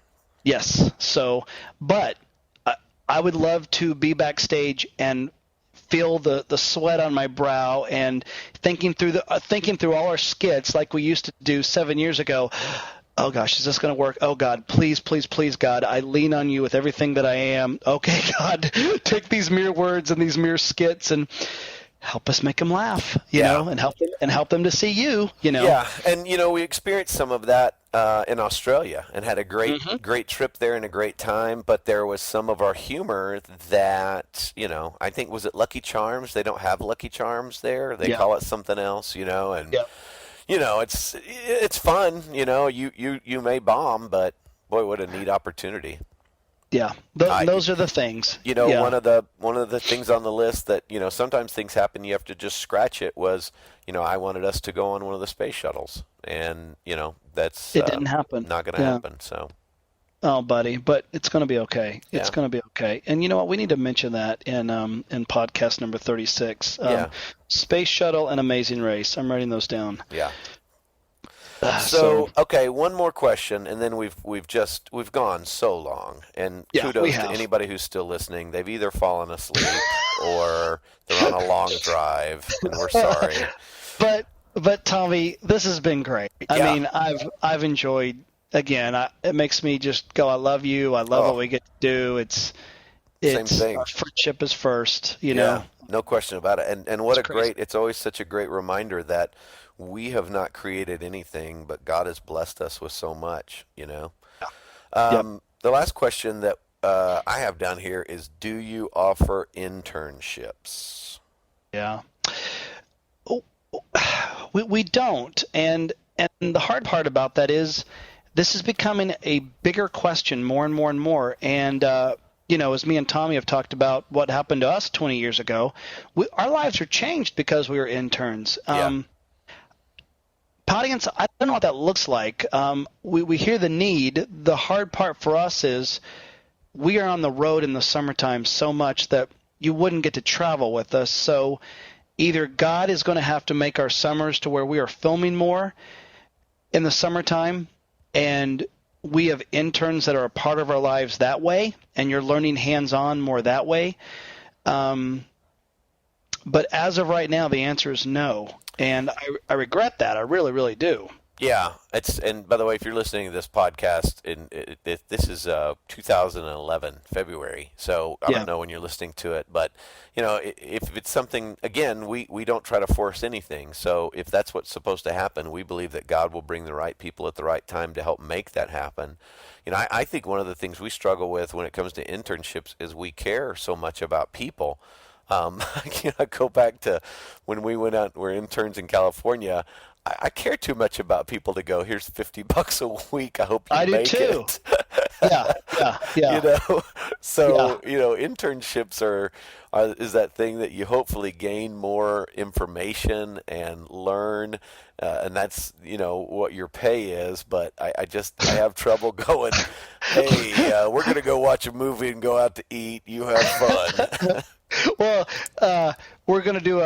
Yes. So, but I would love to be backstage and feel the sweat on my brow and thinking through all our skits like we used to do 7 years ago. Oh gosh, is this going to work? Oh God, please, please, please, God, I lean on you with everything that I am. Okay, God, take these mere words and these mere skits and help us make them laugh, you know, and help them to see you, Yeah, and we experienced some of that in Australia and had a great trip there and a great time. But there was some of our humor that I think, was it Lucky Charms? They don't have Lucky Charms there. They call it something else, and it's fun. You may bomb, but boy, what a neat opportunity. Yeah, those are the things. One of the things on the list that sometimes things happen, you have to just scratch it, was I wanted us to go on one of the space shuttles, and that's it didn't happen. Not going to happen. So. Oh, buddy, but it's going to be okay. It's going to be okay. And you know what? We need to mention that in podcast number 36. Space Shuttle and Amazing Race. I'm writing those down. Yeah. So okay, one more question, and then we've gone so long, and kudos to anybody who's still listening. They've either fallen asleep or they're on a long drive, and we're sorry. But Tommy, this has been great. I mean, I've enjoyed. Again, it makes me just go, I love you. I love what we get to do. It's same thing. Our friendship is first. You know, no question about it. And what it's always such a great reminder that we have not created anything, but God has blessed us with so much, The last question that I have down here is, do you offer internships? Yeah. We don't. And the hard part about that is this is becoming a bigger question more and more and more. And, as me and Tommy have talked about what happened to us 20 years ago, our lives are changed because we were interns. Audience, I don't know what that looks like. We hear the need. The hard part for us is we are on the road in the summertime so much that you wouldn't get to travel with us. So either God is going to have to make our summers to where we are filming more in the summertime, and we have interns that are a part of our lives that way, and you're learning hands-on more that way. But as of right now, the answer is no. And I regret that. I really, really do. Yeah. And by the way, if you're listening to this podcast, this is 2011, February. So I don't know when you're listening to it. But, if it's something, again, we don't try to force anything. So if that's what's supposed to happen, we believe that God will bring the right people at the right time to help make that happen. I think one of the things we struggle with when it comes to internships is we care so much about people. I go back to when we went out, we're interns in California. I care too much about people to go, here's $50 a week. I hope you make it. Yeah. So, internships is that thing that you hopefully gain more information and learn, and that's, what your pay is. But I have trouble going, hey, we're going to go watch a movie and go out to eat. You have fun. Well, we're going to do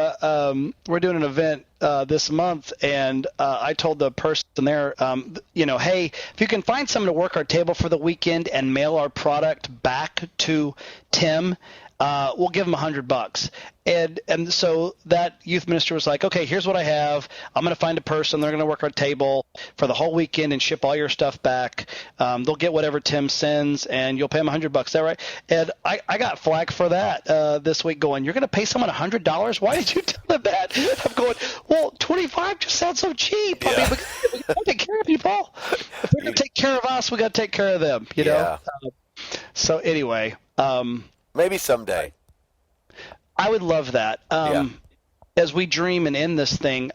we're doing an event this month, and I told the person there, hey, if you can find someone to work our table for the weekend and mail our product back to Tim, we'll give him $100. And so that youth minister was like, okay, here's what I have. I'm going to find a person. They're going to work our table for the whole weekend and ship all your stuff back. They'll get whatever Tim sends, and you'll pay them $100. Is that right? And I got flack for that this week going, you're going to pay someone $100? Why did you tell them that? I'm going, well, $25 just sounds so cheap. Yeah. I mean, we got to take care of people. If they're going to take care of us, we got to take care of them, you know? So anyway. Maybe someday. I would love that. As we dream and end this thing,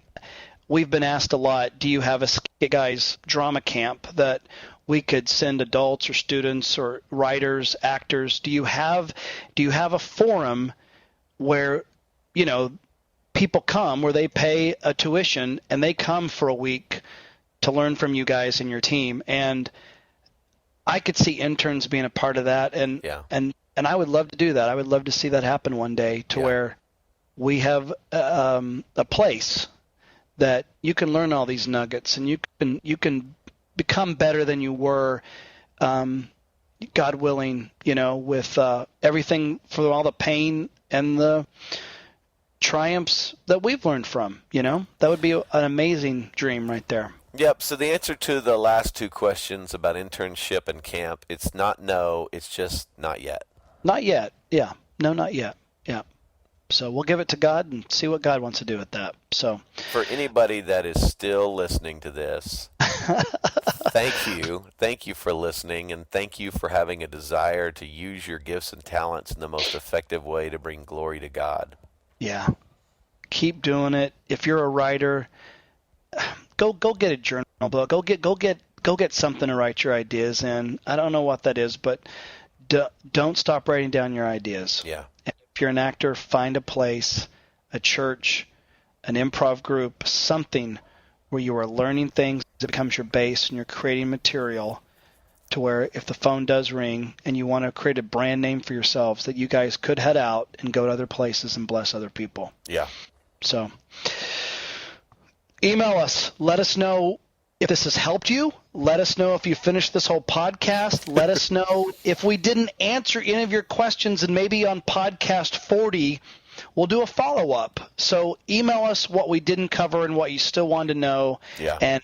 we've been asked a lot, do you have a Skit Guys drama camp that we could send adults or students or writers, actors? Do you have a forum where, you know, people come, where they pay a tuition and they come for a week to learn from you guys and your team? And I could see interns being a part of that, and I would love to do that. I would love to see that happen one day, to where we have a place that you can learn all these nuggets, and you can become better than you were, God willing, you know, with everything, for all the pain and the triumphs that we've learned from, you know. That would be an amazing dream right there. Yep. So the answer to the last two questions about internship and camp, it's not no, it's just not yet. Not yet. Yeah. No, not yet. Yeah. So we'll give it to God and see what God wants to do with that. So for anybody that is still listening to this, thank you. Thank you for listening, and thank you for having a desire to use your gifts and talents in the most effective way to bring glory to God. Yeah. Keep doing it. If you're a writer, go get a journal book. Go get something to write your ideas in. I don't know what that is, but don't stop writing down your ideas. Yeah. And if you're an actor, find a place, a church, an improv group, something where you are learning things. It becomes your base, and you're creating material to where if the phone does ring and you want to create a brand name for yourselves, that you guys could head out and go to other places and bless other people. Yeah. So email us. Let us know if this has helped you. Let us know if you finished this whole podcast. Let us know if we didn't answer any of your questions, and maybe on podcast 40, we'll do a follow-up. So email us what we didn't cover and what you still want to know. Yeah. And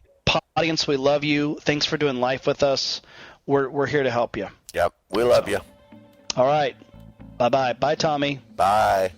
audience, we love you. Thanks for doing life with us. We're here to help you. Yep. We love you. All right. Bye-bye. Bye, Tommy. Bye.